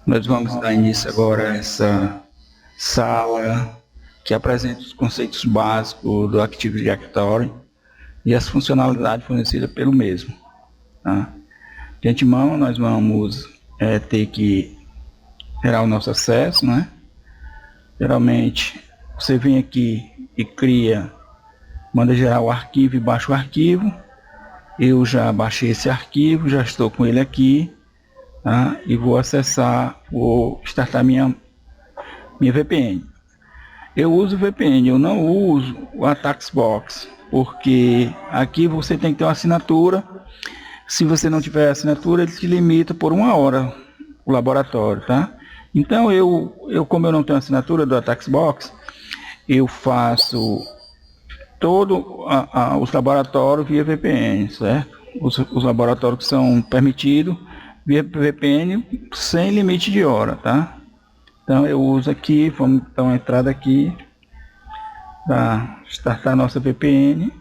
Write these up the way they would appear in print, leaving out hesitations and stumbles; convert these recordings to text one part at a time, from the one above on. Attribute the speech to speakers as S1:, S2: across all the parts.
S1: Nós vamos dar início agora a essa sala que apresenta os conceitos básicos do Active Directory e as funcionalidades fornecidas pelo mesmo. Tá? De antemão, nós vamos ter que gerar o nosso acesso, né? Geralmente, você vem aqui e manda gerar o arquivo e baixa o arquivo. Eu já baixei esse arquivo, já estou com ele aqui, tá? E vou acessar, vou startar minha VPN. Eu uso VPN, eu não uso o AtaxBox, porque aqui você tem que ter uma assinatura. Se você não tiver assinatura, ele te limita por 1 hora o laboratório, tá? Então como eu não tenho assinatura do AtaxBox, eu faço todo os laboratórios via VPN, certo? Os laboratórios que são permitidos via VPN sem limite de hora, tá? Então eu uso aqui, vamos dar uma entrada aqui para startar nossa VPN.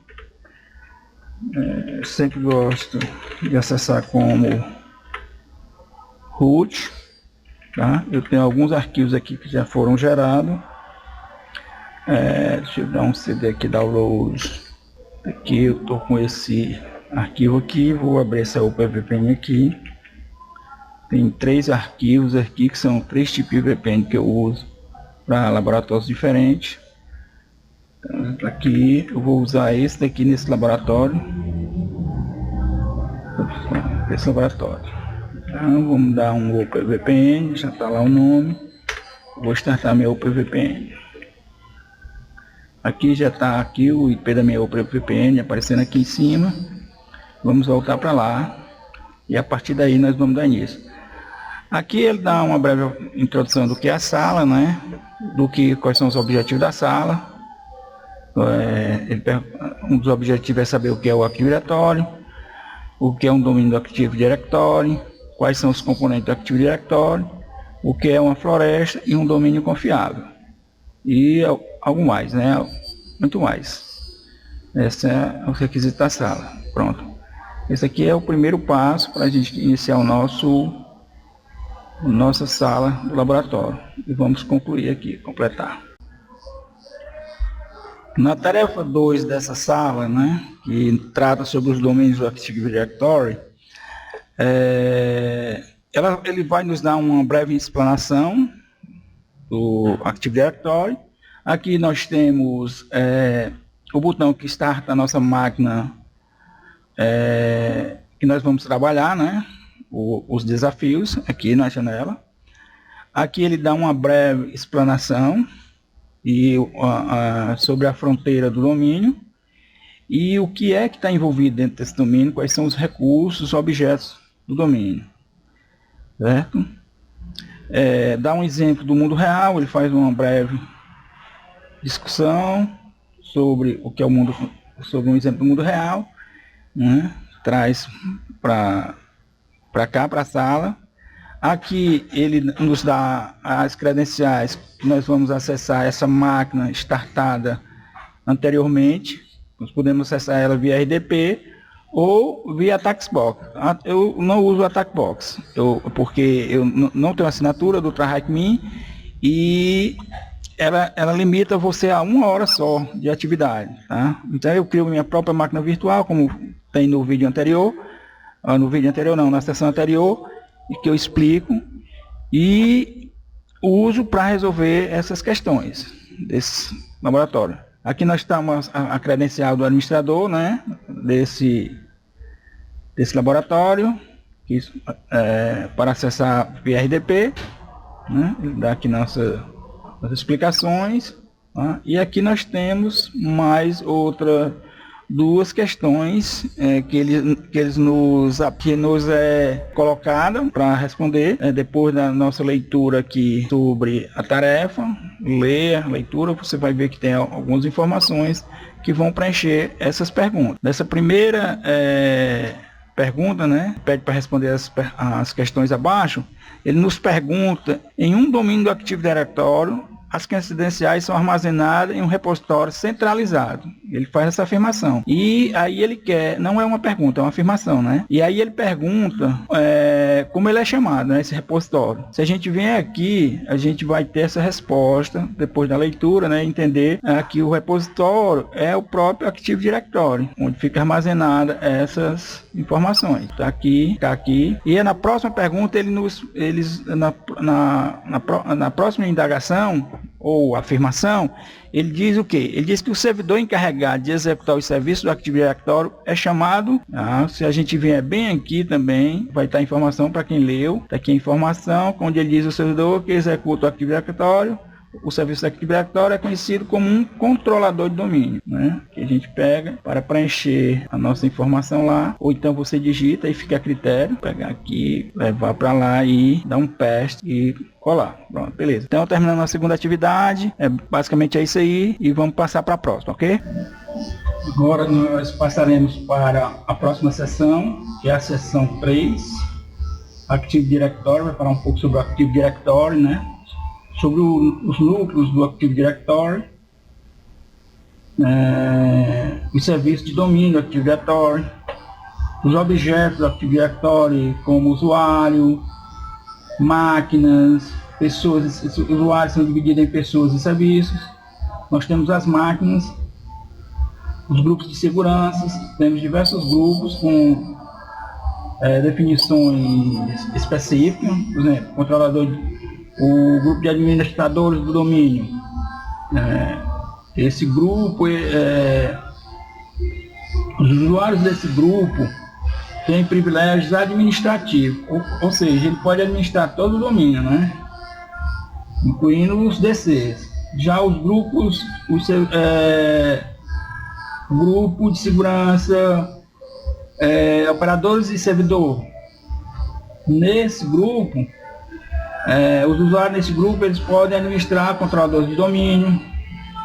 S1: Sempre gosto de acessar como root, tá? Eu tenho alguns arquivos aqui que já foram gerados. Deixa eu dar um CD aqui, download. Aqui eu estou com esse arquivo aqui, vou abrir essa OpenVPN aqui. Tem 3 arquivos aqui que são 3 tipos de VPN que eu uso para laboratórios diferentes. Então, aqui eu vou usar esse daqui nesse laboratório. Então vamos dar um OpenVPN, já está lá o nome. Vou startar meu OpenVPN. Aqui já está aqui o IP da minha OpenVPN aparecendo aqui em cima. Vamos voltar para lá e a partir daí nós vamos dar início. Aqui ele dá uma breve introdução do que é a sala, né? Quais são os objetivos da sala. Um dos objetivos é saber o que é o Active Directory, o que é um domínio do Active Directory, quais são os componentes do Active Directory, o que é uma floresta e um domínio confiável. E algo mais, né? Muito mais. Esse é o requisito da sala. Pronto. Esse aqui é o primeiro passo para a gente iniciar nossa sala do laboratório. E vamos concluir aqui, completar. Na tarefa 2 dessa sala, né, que trata sobre os domínios do Active Directory, ele vai nos dar uma breve explanação do Active Directory. Aqui nós temos o botão que starta a nossa máquina, que nós vamos trabalhar, né? Os desafios aqui na janela. Aqui ele dá uma breve explanação sobre a fronteira do domínio e o que é que está envolvido dentro desse domínio, quais são os recursos, os objetos do domínio, certo? Dá um exemplo do mundo real, ele faz uma breve discussão sobre o que é o mundo, sobre um exemplo do mundo real, né? Traz para cá, para a sala. Aqui ele nos dá as credenciais que nós vamos acessar essa máquina startada anteriormente. Nós podemos acessar ela via RDP ou via AtaxBox. Eu não uso o AtaxBox, porque eu não tenho assinatura do TryHackMe e ela limita você a 1 hora só de atividade, tá? Então eu crio minha própria máquina virtual, como tem no vídeo anterior, na sessão anterior, que eu explico, e uso para resolver essas questões desse laboratório. Aqui nós estamos a credencial do administrador, né, desse laboratório, para acessar via RDP, né, ele dá aqui nossas explicações, tá? E aqui nós temos mais duas questões que nos colocada para responder depois da nossa leitura aqui sobre a tarefa. Leitura, você vai ver que tem algumas informações que vão preencher essas perguntas. Nessa primeira pergunta, né, pede para responder as questões abaixo. Ele nos pergunta, em um domínio do Active Directory, as credenciais são armazenadas em um repositório centralizado. Ele faz essa afirmação. E aí ele quer, não é uma pergunta, é uma afirmação, né? E aí ele pergunta como ele é chamado, né, esse repositório. Se a gente vier aqui, a gente vai ter essa resposta, depois da leitura, né, entender que o repositório é o próprio Active Directory, onde fica armazenada essas informações. Tá aqui, tá aqui. E na próxima pergunta, na próxima indagação ou afirmação, ele diz o quê? Ele diz que o servidor encarregado de executar os serviços do Active Directory é chamado, se a gente vier bem aqui também, vai estar a informação para quem leu, está aqui a informação, onde ele diz o servidor que executa o Active Directory. O serviço Active Directory é conhecido como um controlador de domínio, né? Que a gente pega para preencher a nossa informação lá, ou então você digita e fica a critério, pegar aqui, levar para lá e dar um paste e colar. Pronto, beleza. Então, terminando a segunda atividade, basicamente é isso aí e vamos passar para a próxima, ok? Agora nós passaremos para a próxima sessão, que é a sessão 3, Active Directory. Vai falar um pouco sobre o Active Directory, né? Sobre os núcleos do Active Directory, os serviços de domínio do Active Directory, os objetos do Active Directory, como usuário, máquinas, pessoas. Os usuários são divididos em pessoas e serviços. Nós temos as máquinas, os grupos de segurança, temos diversos grupos com definições específicas, por exemplo, o grupo de administradores do domínio. Esse grupo, os usuários desse grupo têm privilégios administrativos, ou seja, ele pode administrar todo o domínio, né? Incluindo os DCs. Já os grupos, grupo de segurança, operadores de servidor, nesse grupo, os usuários desse grupo, eles podem administrar controladores de domínio,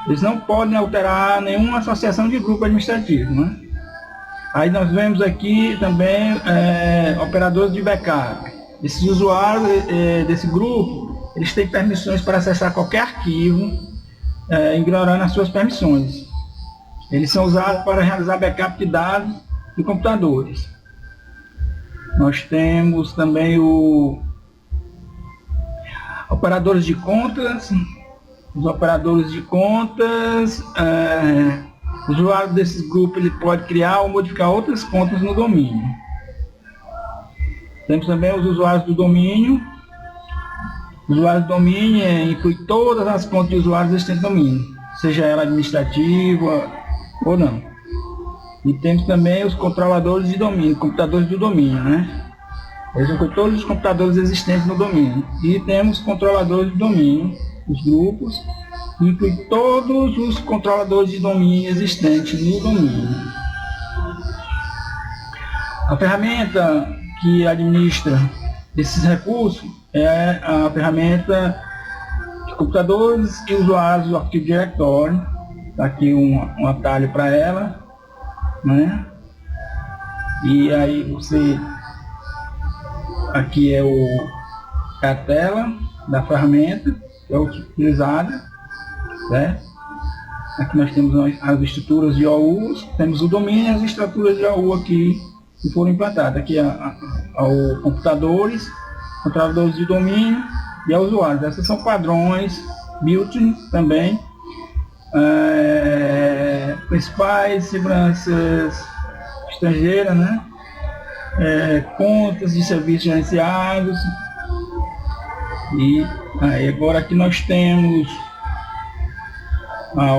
S1: eles não podem alterar nenhuma associação de grupo administrativo, né? Aí nós vemos aqui também operadores de backup. Esses usuários desse grupo, eles têm permissões para acessar qualquer arquivo, ignorando as suas permissões. Eles são usados para realizar backup de dados de computadores. Nós temos também operadores de contas. Os operadores de contas, o usuário desses grupos ele pode criar ou modificar outras contas no domínio. Temos também os usuários do domínio. O usuário do domínio inclui todas as contas de usuários existentes no domínio, seja ela administrativa ou não. E temos também os controladores de domínio, computadores do domínio, né? Eles incluem todos os computadores existentes no domínio. E temos controladores de domínio, os grupos, que incluem todos os controladores de domínio existentes no domínio. A ferramenta que administra esses recursos é a ferramenta de computadores e usuários do Active Directory. Está aqui um atalho para ela, né? E aí você... Aqui é a tela da ferramenta que é utilizada, né? Aqui nós temos as estruturas de OUs, temos o domínio e as estruturas de OU aqui que foram implantadas. Aqui ao computadores, controladores de domínio e a usuários. Essas são padrões built-in também. Principais seguranças estrangeiras, né? Contas de serviços gerenciados. E aí agora aqui nós temos ao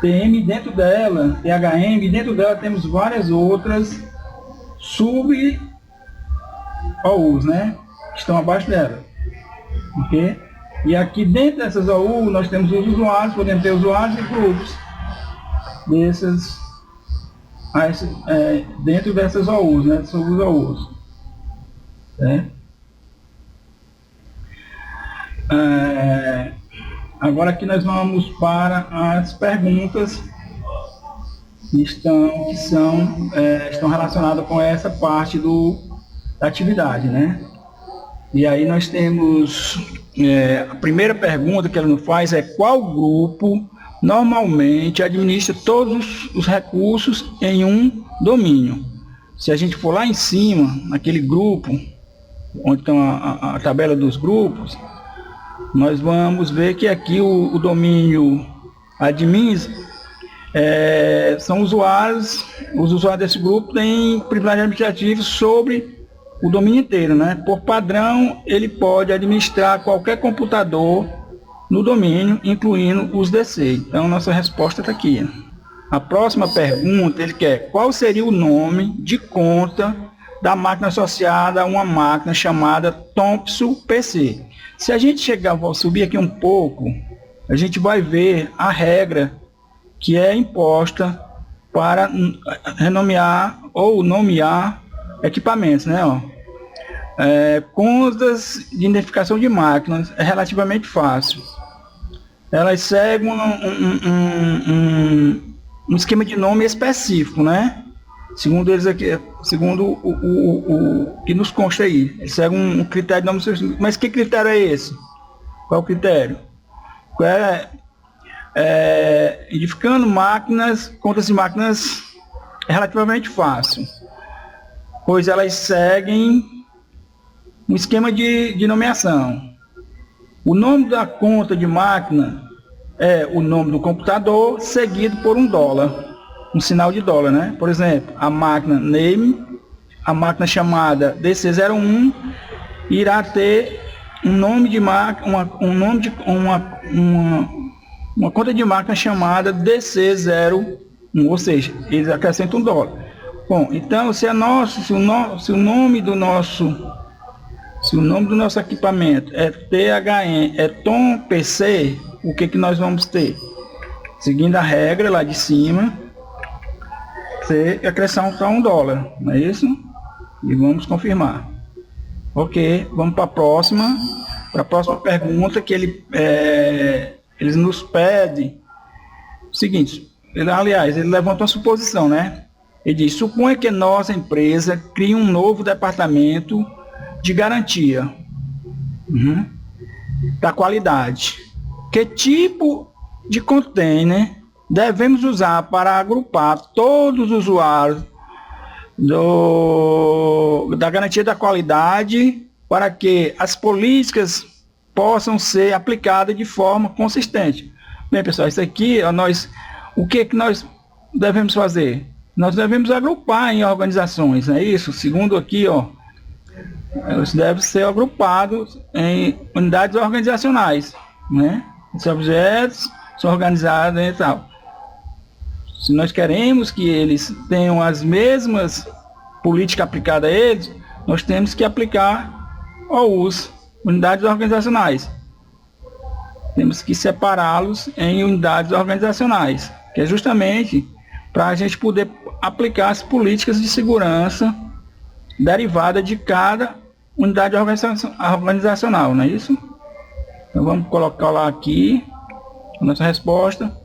S1: TM dentro dela, THM, dentro dela temos várias outras sub-OUs, né? Que estão abaixo dela. Ok? E aqui dentro dessas OU nós temos os usuários, podemos ter usuários e grupos dentro dessas OUs, né? Sobre os OUs. Agora aqui nós vamos para as perguntas que estão relacionadas com essa parte da atividade, né? E aí nós temos a primeira pergunta que ela nos faz é: qual grupo normalmente administra todos os recursos em um domínio? Se a gente for lá em cima, naquele grupo, onde está a tabela dos grupos, nós vamos ver que aqui o domínio admins são usuários, os usuários desse grupo têm privilégio administrativo sobre o domínio inteiro, né? Por padrão, ele pode administrar qualquer computador no domínio, incluindo os DC. Então, nossa resposta está aqui. A próxima pergunta, ele quer: qual seria o nome de conta da máquina associada a uma máquina chamada Thompson PC? Se a gente vou subir aqui um pouco, a gente vai ver a regra que é imposta para renomear ou nomear equipamentos, né? Contas de identificação de máquinas é relativamente fácil. Elas seguem um esquema de nome específico, né? Segundo eles aqui, segundo o que nos consta aí, eles seguem um critério de nome específico. Mas que critério é esse? Qual é o critério? Identificando máquinas, contas de máquinas é relativamente fácil, pois elas seguem um esquema de nomeação. O nome da conta de máquina é o nome do computador seguido por $1, um sinal de dólar, né? Por exemplo, a máquina name, a máquina chamada DC01 irá ter um nome de máquina, uma conta de máquina chamada DC01, ou seja, eles acrescentam $1. Bom, então se o nome do nosso equipamento é THM, é Tom PC, o que nós vamos ter? Seguindo a regra lá de cima, você acrescentar $1, não é isso? E vamos confirmar. Ok, vamos para a próxima pergunta, que eles nos pedem o seguinte. Ele levanta uma suposição, né? Ele diz: suponha que nossa empresa crie um novo departamento de garantia da qualidade. Que tipo de container devemos usar para agrupar todos os usuários da garantia da qualidade, para que as políticas possam ser aplicadas de forma consistente? Bem, pessoal, isso aqui, o que nós devemos fazer? Nós devemos agrupar em organizações, não é isso? Segundo aqui, eles devem ser agrupados em unidades organizacionais, né? Esses objetos são organizados e tal. Se nós queremos que eles tenham as mesmas políticas aplicadas a eles, nós temos que aplicar as unidades organizacionais. Temos que separá-los em unidades organizacionais, que é justamente para a gente poder aplicar as políticas de segurança derivadas de cada unidade organizacional, não é isso? Então vamos colocar lá aqui a nossa resposta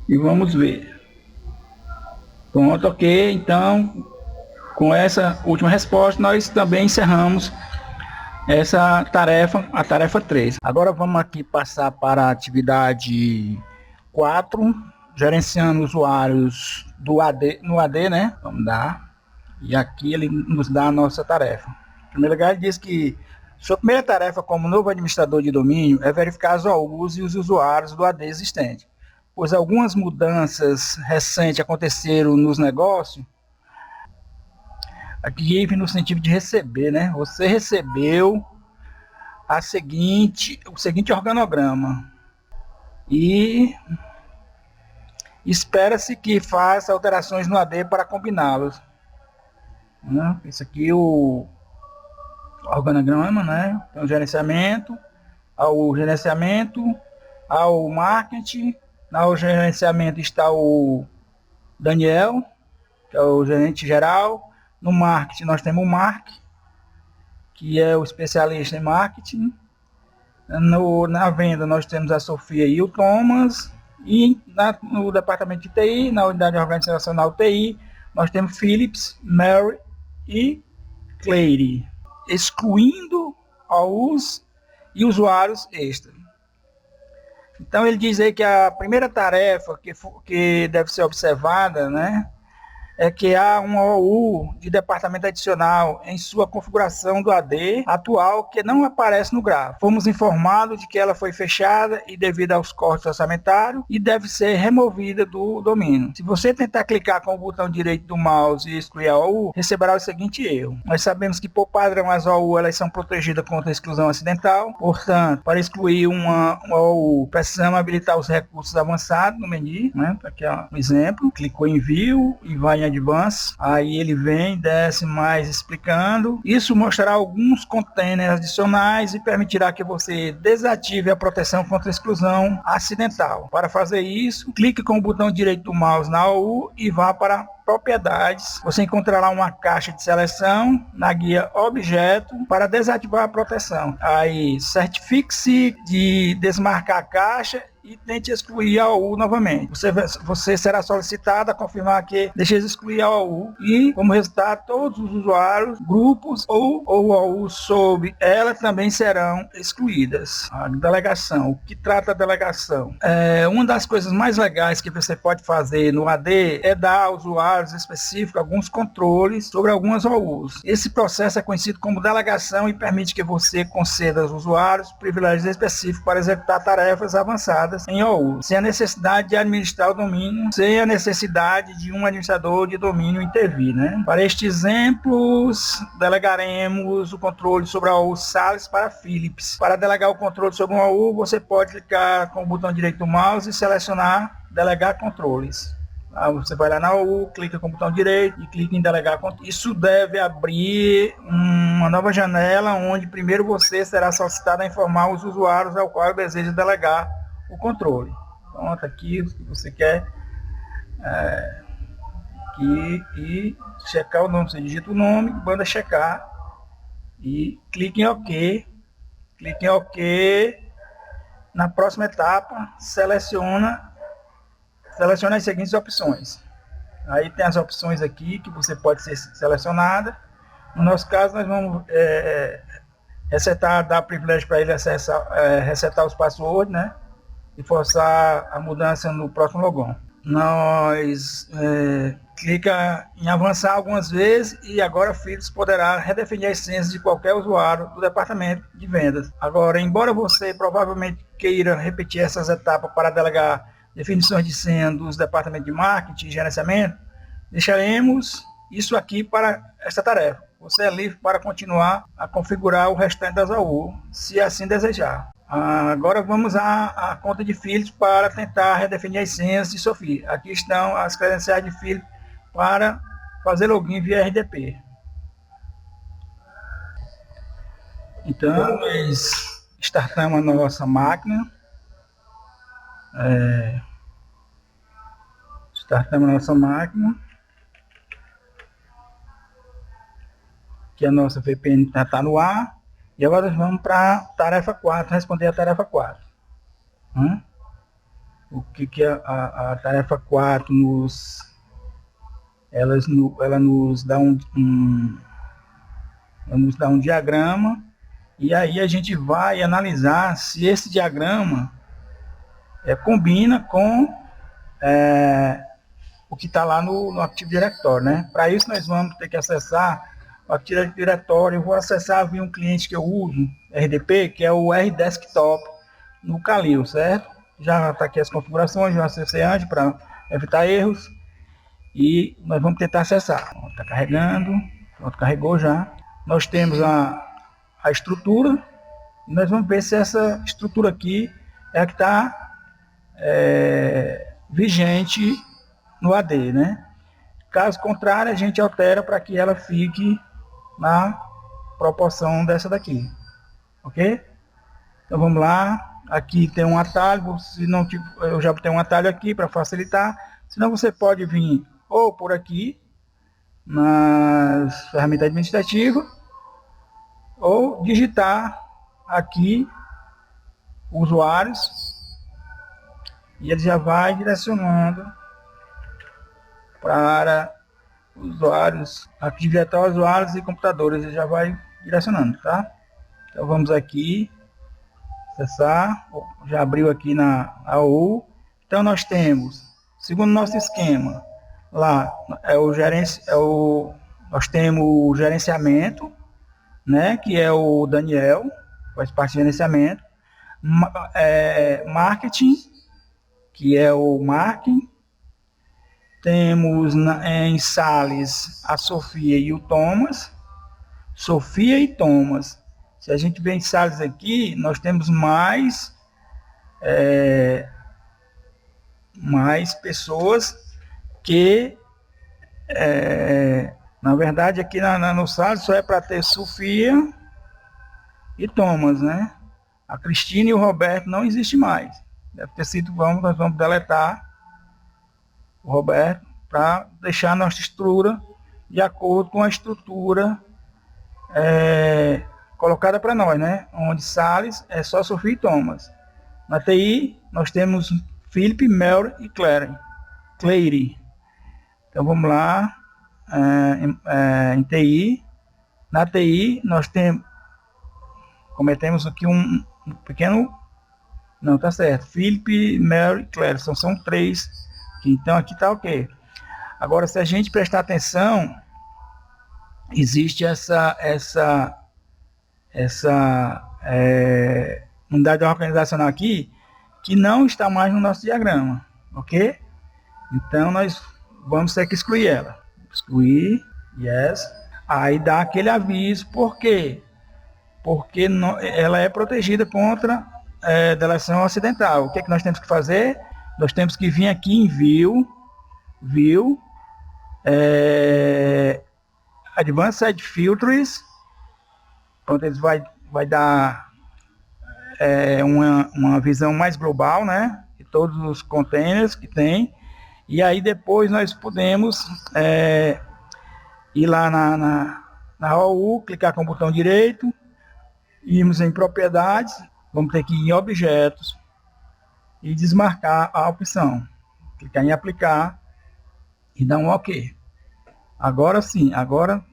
S1: e vamos ver. Pronto, ok. Então, com essa última resposta, nós também encerramos essa tarefa, a tarefa 3. Agora vamos aqui passar para a atividade 4, gerenciando usuários no AD, né? Vamos dar. E aqui ele nos dá a nossa tarefa. Em primeiro lugar, ele diz que sua primeira tarefa como novo administrador de domínio é verificar os usos e os usuários do AD existente, pois algumas mudanças recentes aconteceram nos negócios. Aqui no sentido de receber, né? Você recebeu o seguinte organograma e espera-se que faça alterações no AD para combiná-los. Esse aqui é o organograma, né? Então, gerenciamento, ao marketing. No gerenciamento está o Daniel, que é o gerente geral. No marketing nós temos o Mark, que é o especialista em marketing. Na venda nós temos a Sofia e o Thomas. E no departamento de TI, na unidade organizacional TI, nós temos Philips, Mary e Clary. Excluindo OUs e usuários extra. Então ele diz aí que a primeira tarefa que deve ser observada, né, é que há um OU de departamento adicional em sua configuração do AD atual que não aparece no gráfico. Fomos informados de que ela foi fechada e devido aos cortes orçamentários e deve ser removida do domínio. Se você tentar clicar com o botão direito do mouse e excluir a OU, receberá o seguinte erro. Nós sabemos que por padrão as OU elas são protegidas contra a exclusão acidental, portanto, para excluir uma OU precisamos habilitar os recursos avançados no menu, né? Aqui é um exemplo, clicou em View e vai em Advanced, aí ele vem, desce mais explicando. Isso mostrará alguns containers adicionais e permitirá que você desative a proteção contra exclusão acidental. Para fazer isso, clique com o botão direito do mouse na OU e vá para propriedades. Você encontrará uma caixa de seleção na guia objeto para desativar a proteção. Aí certifique-se de desmarcar a caixa e tente excluir a OU novamente. Você será solicitado a confirmar que deixe excluir a OU e, como resultado, todos os usuários, grupos ou OU sob ela também serão excluídas. A delegação. O que trata a delegação? Uma das coisas mais legais que você pode fazer no AD é dar aos usuários específicos alguns controles sobre algumas OUs. Esse processo é conhecido como delegação e permite que você conceda aos usuários privilégios específicos para executar tarefas avançadas em OU, sem a necessidade de administrar o domínio, sem a necessidade de um administrador de domínio intervir, né? Para estes exemplos, delegaremos o controle sobre a OU Sales para Philips. Para delegar o controle sobre uma OU, você pode clicar com o botão direito do mouse e selecionar Delegar Controles. Você vai lá na OU, clica com o botão direito e clica em Delegar Controles. Isso deve abrir uma nova janela, onde primeiro você será solicitado a informar os usuários ao qual deseja delegar o controle. Pronto, aqui o que você quer e checar o nome. Você digita o nome, manda checar e clique em OK. Clique em OK. Na próxima etapa, seleciona as seguintes opções. Aí tem as opções aqui que você pode ser selecionada. No nosso caso, nós vamos resetar, dar privilégio para ele resetar os passwords, né? E forçar a mudança no próximo logon. Nós clica em avançar algumas vezes e agora Philips poderá redefinir as senhas de qualquer usuário do departamento de vendas. Agora, embora você provavelmente queira repetir essas etapas para delegar definições de senha dos departamentos de marketing e gerenciamento, deixaremos isso aqui para esta tarefa. Você é livre para continuar a configurar o restante das AU, se assim desejar. Agora vamos à conta de Philips para tentar redefinir as senhas de Sophie. Aqui estão as credenciais de Philips para fazer login via RDP. Então, nós startamos a nossa máquina. Startamos a nossa máquina. Aqui a nossa VPN está no ar. E agora nós vamos para a tarefa 4, responder a tarefa 4. O que a tarefa 4 ela nos dá um diagrama, e aí a gente vai analisar se esse diagrama combina com o que está lá no Active Directory, né? Para isso nós vamos ter que acessar o Active Directory. Eu vou acessar via um cliente que eu uso, RDP, que é o RDesktop no Kali, certo? Já está aqui as configurações, já acessei antes para evitar erros. E nós vamos tentar acessar. Está carregando, pronto, carregou já. Nós temos a estrutura, e nós vamos ver se essa estrutura aqui é a que está vigente no AD, né? Caso contrário, a gente altera para que ela fique na proporção dessa daqui, ok? Então vamos lá. Aqui tem um atalho, se não eu já tenho um atalho aqui para facilitar. Senão você pode vir ou por aqui nas ferramentas administrativas, ou digitar aqui usuários e ele já vai direcionando para usuários, Active Directory, usuários e computadores, ele já vai direcionando, tá? Então vamos aqui, acessar, já abriu aqui na AU. Então nós temos, segundo nosso esquema, lá nós temos o gerenciamento, né, que é o Daniel, faz parte do gerenciamento, marketing, que é o marketing. Temos em Sales a Sofia e o Thomas. Sofia e Thomas. Se a gente vê em Sales aqui, nós temos mais pessoas que, na verdade, aqui no Sales só é para ter Sofia e Thomas, né? A Cristina e o Roberto não existe mais. Deve ter sido, nós vamos deletar o Roberto para deixar a nossa estrutura de acordo com a estrutura colocada para nós, né? Onde Sales é só Sofia e Thomas. Na TI nós temos Felipe, Mel e Claire. Então vamos lá, em TI. Na TI nós cometemos aqui um pequeno, não, tá certo, Felipe, Mel e Claire, são 3, então aqui tá ok. Agora, se a gente prestar atenção, existe essa unidade organizacional aqui, que não está mais no nosso diagrama, ok? Então nós vamos ter que excluir ela. Excluir, yes. Aí dá aquele aviso, por quê? Porque ela é protegida contra deleção acidental. O que é que nós temos que fazer? Nós temos que vir aqui em View, Advanced Filters. Pronto, eles vai dar uma visão mais global, né? De todos os containers que tem. E aí depois nós podemos ir lá na OU, clicar com o botão direito, irmos em propriedades, vamos ter que ir em objetos e desmarcar a opção. Clicar em aplicar e dar um OK. Agora sim, agora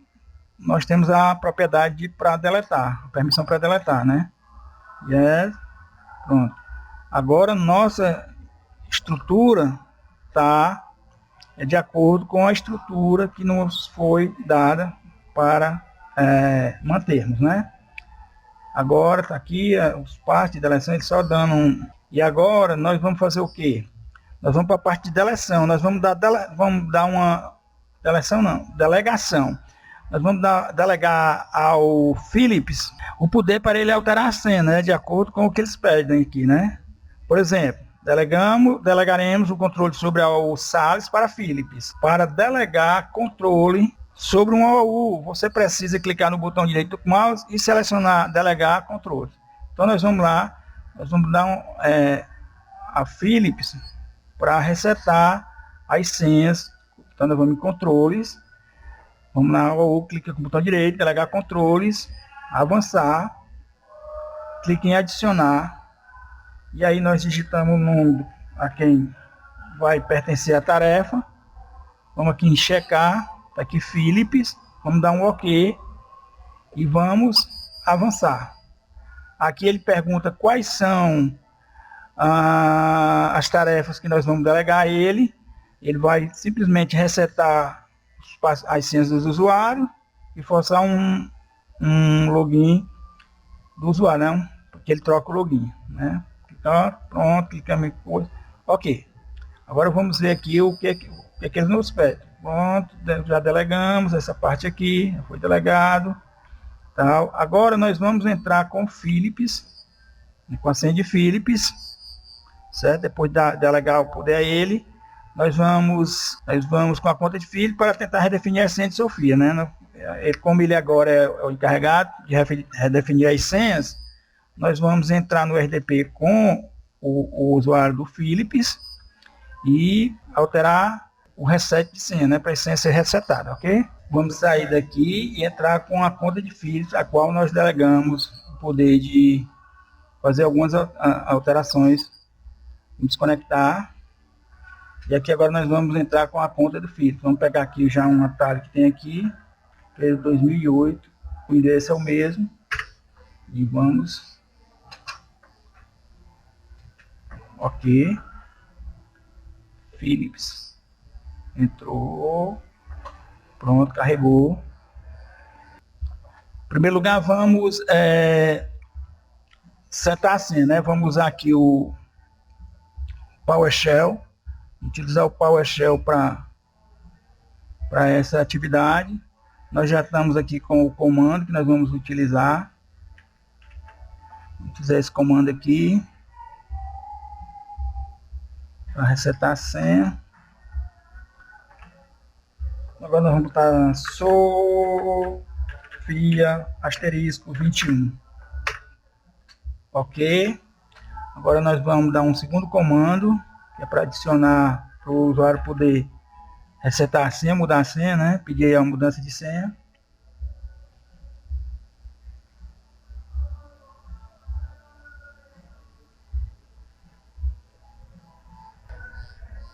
S1: nós temos a propriedade para deletar, a permissão para deletar, né? Yes. Pronto. Agora nossa estrutura está de acordo com a estrutura que nos foi dada para mantermos, né? Agora está aqui os partes de deleção, eles só dando um. E agora nós vamos fazer o quê? Nós vamos para a parte de deleção. Nós vamos dar uma delegação. Nós vamos delegar ao Philips o poder para ele alterar a cena, né, de acordo com o que eles pedem aqui, né? Por exemplo, delegaremos o controle sobre o Sales para Philips. Para delegar controle sobre um AU, você precisa clicar no botão direito do mouse e selecionar delegar controle. Então nós vamos lá, nós vamos dar a Philips para resetar as senhas. Então nós vamos em controles, vamos lá, AU, clica com o botão direito, delegar controles, avançar, clique em adicionar, e aí nós digitamos o nome a quem vai pertencer à tarefa. Vamos aqui em checar, tá aqui Philips, vamos dar um OK e vamos avançar. Aqui ele pergunta quais são as tarefas que nós vamos delegar a ele. Ele vai simplesmente resetar as senhas dos usuários e forçar um login do usuário, né? Porque ele troca o login, né? Então, pronto, clicamos em coisa. OK. Agora vamos ver aqui o que eles nos pedem. Pronto, já delegamos essa parte aqui, já foi delegado. Tal. Agora nós vamos entrar com Philips, com a senha de Philips, certo? Depois de delegar o poder a ele, nós vamos com a conta de Philips para tentar redefinir a senha de Sofia, né? Como ele agora é o encarregado de redefinir as senhas, nós vamos entrar no RDP com o usuário do Philips e alterar o reset de senha, né, para a senha ser resetada, ok? Vamos sair daqui e entrar com a conta de Philips, a qual nós delegamos o poder de fazer algumas alterações, desconectar. E aqui agora nós vamos entrar com a conta do Philips. Vamos pegar aqui já um atalho que tem aqui, que é 2008, o endereço é o mesmo. E vamos. Ok. Philips. Entrou. Pronto, carregou. Em primeiro lugar, vamos setar assim, né? Vamos usar aqui o PowerShell. Utilizar o PowerShell para essa atividade. Nós já estamos aqui com o comando que nós vamos utilizar. Vamos utilizar esse comando aqui para resetar a senha. Agora nós vamos botar Sofia asterisco 21. Ok. Agora nós vamos dar um segundo comando, que é para adicionar, para o usuário poder resetar a senha, mudar a senha, né? Pedir a mudança de senha.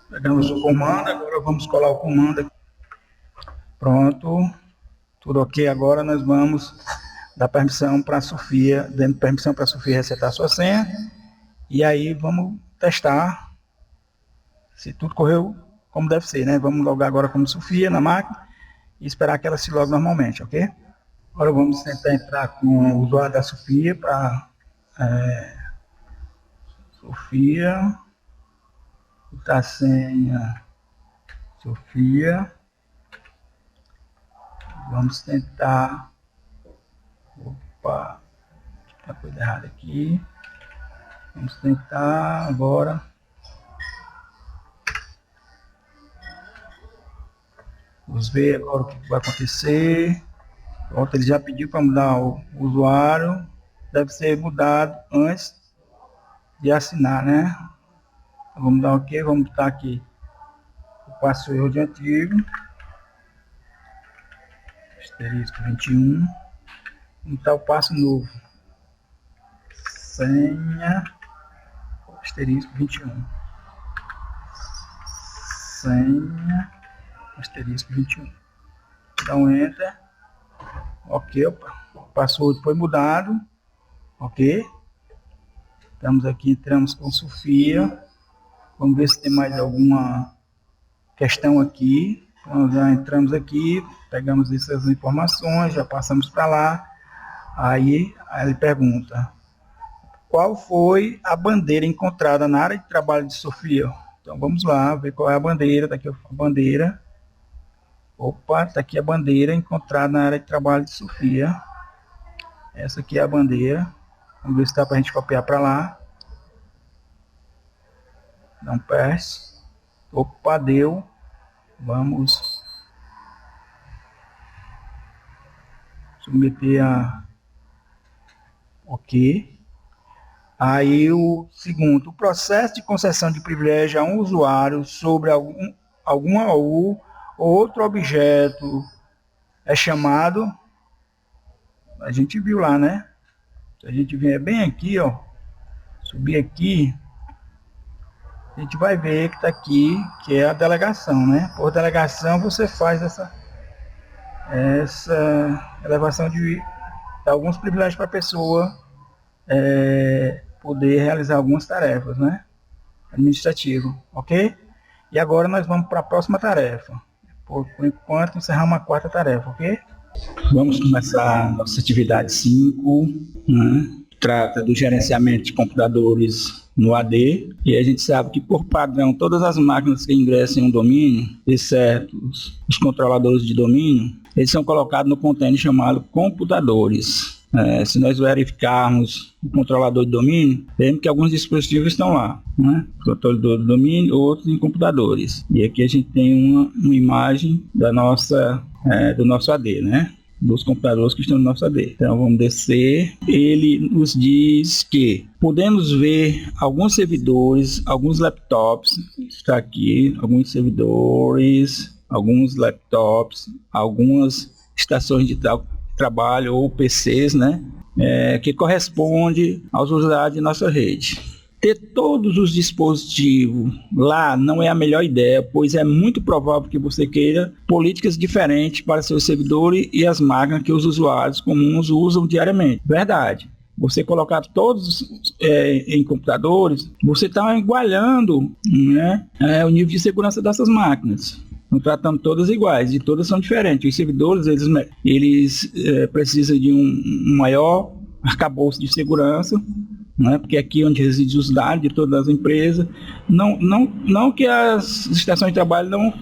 S1: Pegamos o comando, agora vamos colar o comando aqui. Pronto, tudo ok. Agora nós vamos dar permissão para a Sofia, dando permissão para a Sofia resetar a sua senha. E aí vamos testar se tudo correu como deve ser, né? Vamos logar agora como Sofia na máquina e esperar que ela se logue normalmente, ok? Agora vamos tentar entrar com o usuário da Sofia para Sofia, botar a senha Sofia. Vamos tentar. Opa, tá coisa errada aqui. Vamos tentar agora. Vamos ver agora o que vai acontecer. Pronto, ele já pediu para mudar o usuário. Deve ser mudado antes de assinar, né? Então, vamos dar ok, vamos botar aqui o password antigo. Asterisco 21. Vamos botar o passo novo. Senha. Asterisco 21. Senha. Asterisco 21. Dá um enter. Ok, opa. O password foi mudado. Ok. Estamos aqui, entramos com Sofia. Vamos ver se tem mais alguma questão aqui. Então já entramos aqui, pegamos essas informações, já passamos para lá. Aí ele pergunta: qual foi a bandeira encontrada na área de trabalho de Sofia? Então vamos lá, ver qual é a bandeira. Tá aqui a bandeira. Opa, tá aqui a bandeira encontrada na área de trabalho de Sofia. Essa aqui é a bandeira. Vamos ver se dá para a gente copiar para lá. Dá um pass. Opa, deu. Vamos submeter a ok. Aí o segundo, o processo de concessão de privilégio a um usuário sobre algum AU ou outro objeto é chamado, a gente viu lá, né? Se a gente vier bem aqui, ó, subir aqui, a gente vai ver que está aqui, que é a delegação, né? Por delegação você faz essa elevação de alguns privilégios para a pessoa poder realizar algumas tarefas, né? Administrativo, ok? E agora nós vamos para a próxima tarefa. Por enquanto, encerrar uma quarta tarefa, ok? Vamos começar a nossa atividade 5, né? Trata do gerenciamento de computadores no AD, e a gente sabe que, por padrão, todas as máquinas que ingressam em um domínio, exceto os controladores de domínio, eles são colocados no container chamado computadores. Se nós verificarmos o controlador de domínio, vemos que alguns dispositivos estão lá, né? Controlador de domínio, outros em computadores. E aqui a gente tem uma imagem da do nosso AD, né? Dos computadores que estão no nosso AD. Então vamos descer. Ele nos diz que podemos ver alguns servidores, alguns laptops, está aqui, alguns servidores, alguns laptops, algumas estações de trabalho ou PCs, né? Que corresponde aos usuários de nossa rede. Ter todos os dispositivos lá não é a melhor ideia, pois é muito provável que você queira políticas diferentes para seus servidores e as máquinas que os usuários comuns usam diariamente. Verdade. você colocar todos em computadores, você está igualando, né, o nível de segurança dessas máquinas. Não tratando todas iguais, e todas são diferentes. Os servidores, eles precisam de um maior arcabouço de segurança, né? Porque aqui é onde residem os dados de todas as empresas. Não que as estações de trabalho não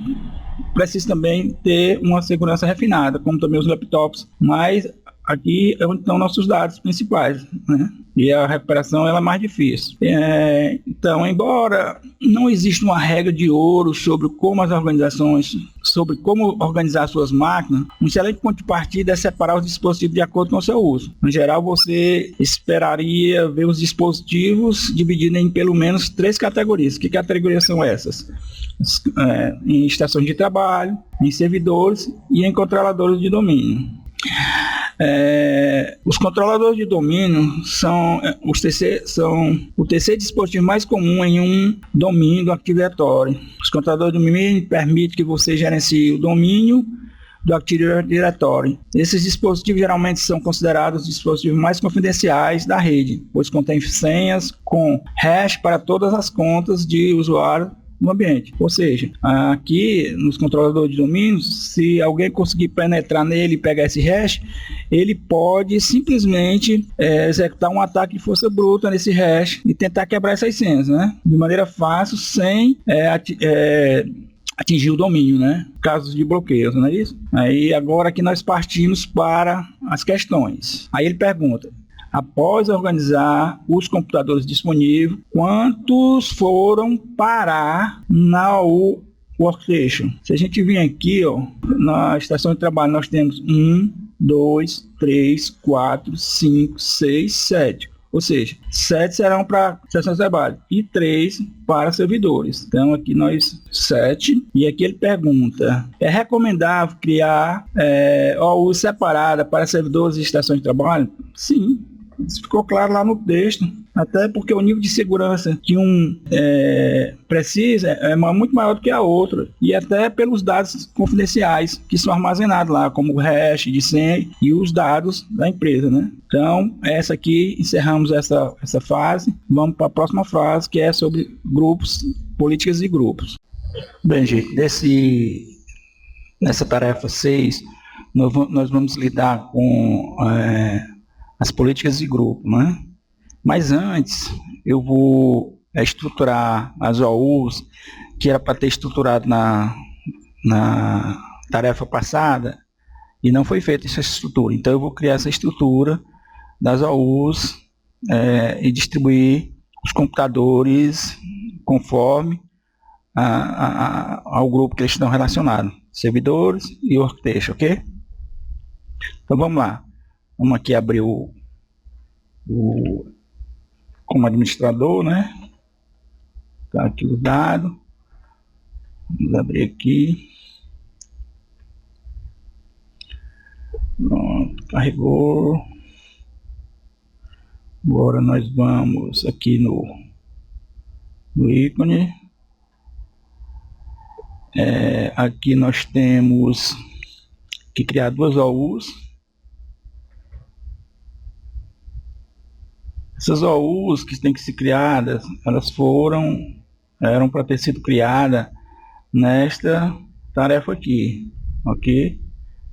S1: precisem também ter uma segurança refinada, como também os laptops, mas aqui é onde estão nossos dados principais, né? E a recuperação ela é mais difícil. Então, embora não exista uma regra de ouro sobre como as organizações, sobre como organizar suas máquinas, um excelente ponto de partida é separar os dispositivos de acordo com o seu uso. Em geral, você esperaria ver os dispositivos divididos em pelo menos 3 categorias. Que categorias são essas? Em estações de trabalho, em servidores e em controladores de domínio. Os controladores de domínio são o terceiro dispositivo mais comum em um domínio do Active Directory. Os controladores de domínio permitem que você gerencie o domínio do Active Directory. Esses dispositivos geralmente são considerados os dispositivos mais confidenciais da rede, pois contêm senhas com hash para todas as contas de usuário no ambiente. Ou seja, aqui nos controladores de domínios, se alguém conseguir penetrar nele e pegar esse hash, ele pode simplesmente executar um ataque de força bruta nesse hash e tentar quebrar essas senhas, né? De maneira fácil, sem atingir o domínio, né? Casos de bloqueios, não é isso? Aí agora que nós partimos para as questões. Aí ele pergunta: após organizar os computadores disponíveis, quantos foram parar na Workstation? Se a gente vir aqui, ó, na estação de trabalho, nós temos 1, 2, 3, 4, 5, 6, 7. Ou seja, 7 serão para estação de trabalho e 3 para servidores. Então aqui nós 7. E aqui ele pergunta: é recomendável criar OU separada para servidores e estações de trabalho? Sim. Isso ficou claro lá no texto, até porque o nível de segurança que um precisa é muito maior do que a outra, e até pelos dados confidenciais que são armazenados lá, como o hash de senha e os dados da empresa, né? Então, essa aqui, encerramos essa fase. Vamos para a próxima fase, que é sobre grupos, políticas e grupos. Bem, gente, nessa tarefa 6, nós vamos lidar com as políticas de grupo, né? Mas antes, eu vou estruturar as OUs, que era para ter estruturado na tarefa passada, e não foi feita essa estrutura. Então, eu vou criar essa estrutura das OUs e distribuir os computadores conforme ao grupo que eles estão relacionados, servidores e workstation, ok? Então, vamos lá. Vamos aqui abrir como administrador, né? Tá aqui o dado. Vamos abrir aqui. Pronto, carregou. Agora nós vamos aqui no ícone. Aqui nós temos que criar 2 OUs. Essas OUs que têm que ser criadas, elas eram para ter sido criadas nesta tarefa aqui, ok?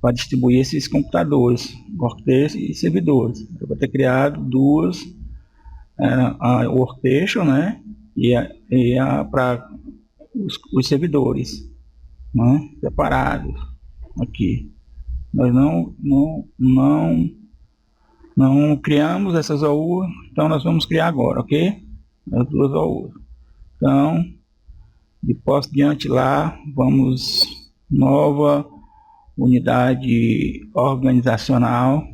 S1: Para distribuir esses computadores, workstation e servidores. Eu vou ter criado 2, a workstation, né? E para os servidores, né? Separados aqui. Nós não criamos essas OU, então nós vamos criar agora, ok? As 2 OU. Então, de posse diante lá, vamos, nova unidade organizacional.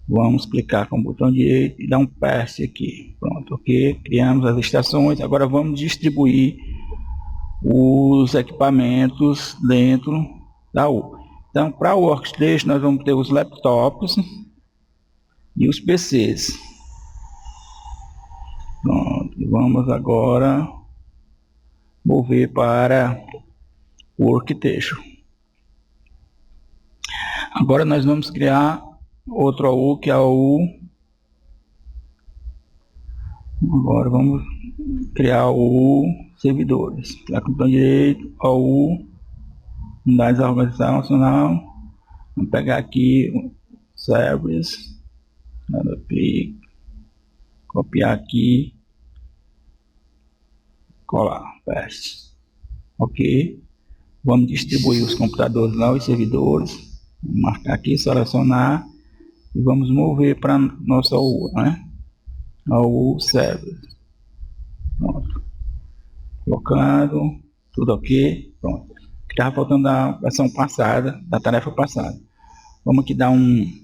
S1: Vamos clicar com o botão direito e dar um paste aqui. Pronto, ok? Criamos as estações. Agora vamos distribuir os equipamentos dentro da U. Então, para o Workstation, nós vamos ter os laptops e os PCs. Pronto, vamos agora mover para o Workstation. Agora nós vamos criar outro AU, que é a AU Agora vamos criar o servidores. Clicar com o botão direito, OU, unidades da organização nacional. Vamos pegar aqui o service, clique, copiar aqui, colar, paste. Ok. Vamos distribuir os computadores lá, os servidores. Vou marcar aqui, selecionar e vamos mover para nossa OU, né? OU server. Pronto. Colocando, tudo ok. Pronto. Estava faltando da versão passada, da tarefa passada. Vamos aqui dar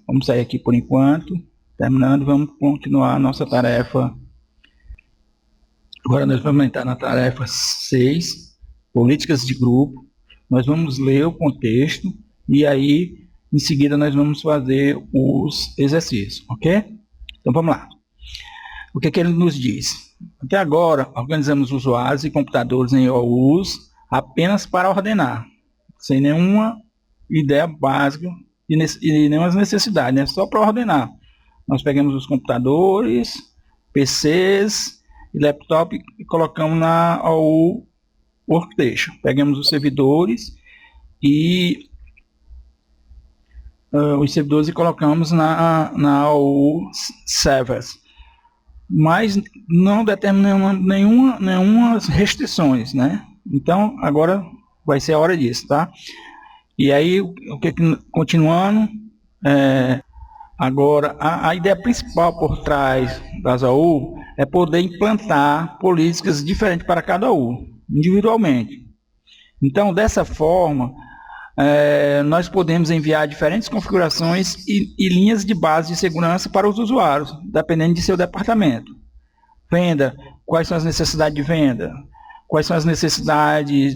S1: vamos sair aqui por enquanto. Terminando, vamos continuar a nossa tarefa. Agora nós vamos entrar na tarefa 6, políticas de grupo. Nós vamos ler o contexto e aí, em seguida, nós vamos fazer os exercícios, ok? Então, vamos lá. O que ele nos diz? Até agora, organizamos usuários e computadores em OUs apenas para ordenar, sem nenhuma ideia básica e nenhuma necessidade, né? Só para ordenar. Nós pegamos os computadores, PCs e laptop e colocamos na OU Workstation. Pegamos os servidores e os servidores e colocamos na OU Servers. Mas não determina nenhuma restrições, né? Então, agora vai ser a hora disso, tá? E aí, continuando, agora, a ideia principal por trás das OU é poder implantar políticas diferentes para cada OU, individualmente. Então, dessa forma, nós podemos enviar diferentes configurações e linhas de base de segurança para os usuários, dependendo de seu departamento. Venda, quais são as necessidades de venda? Quais são as necessidades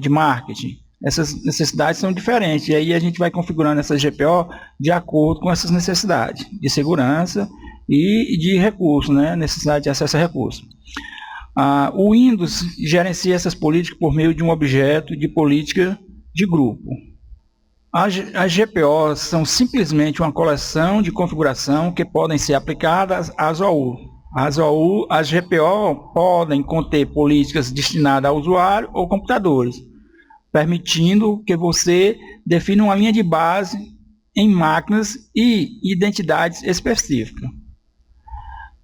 S1: de marketing? Essas necessidades são diferentes, e aí a gente vai configurando essa GPO de acordo com essas necessidades de segurança e de recursos, né? Necessidade de acesso a recursos. O Windows gerencia essas políticas por meio de um objeto de política de grupo. As GPOs são simplesmente uma coleção de configuração que podem ser aplicadas às OU. As GPO podem conter políticas destinadas ao usuário ou computadores, permitindo que você defina uma linha de base em máquinas e identidades específicas.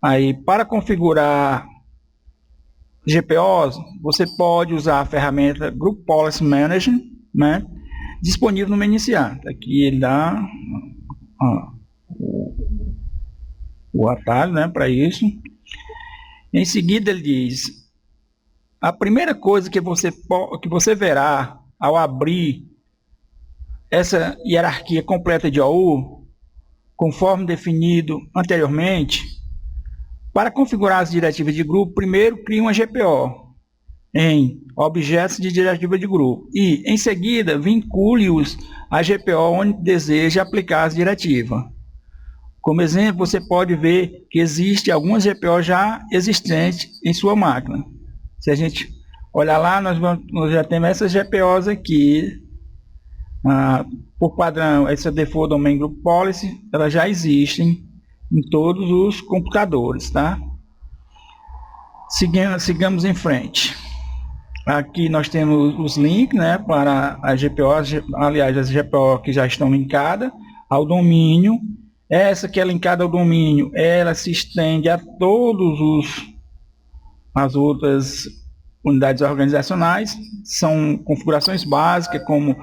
S1: Aí, para configurar GPOs, você pode usar a ferramenta Group Policy Management, né, disponível no menu iniciar. Aqui ele dá o atalho, né, para isso. Em seguida ele diz: a primeira coisa que você verá ao abrir essa hierarquia completa de OU, conforme definido anteriormente, para configurar as diretivas de grupo, primeiro crie uma GPO em objetos de diretiva de grupo e, em seguida, vincule-os à GPO onde deseja aplicar as diretivas. Como exemplo, você pode ver que existe algumas GPO já existentes em sua máquina. Se a gente olhar lá, nós já temos essas GPOs aqui. Por padrão, essa Default Domain Group Policy, elas já existem em todos os computadores, tá? Sigamos em frente. Aqui nós temos os links, né, para as GPOs, aliás, as GPO que já estão linkadas ao domínio. Essa que é linkada ao domínio, ela se estende a as outras unidades organizacionais. São configurações básicas como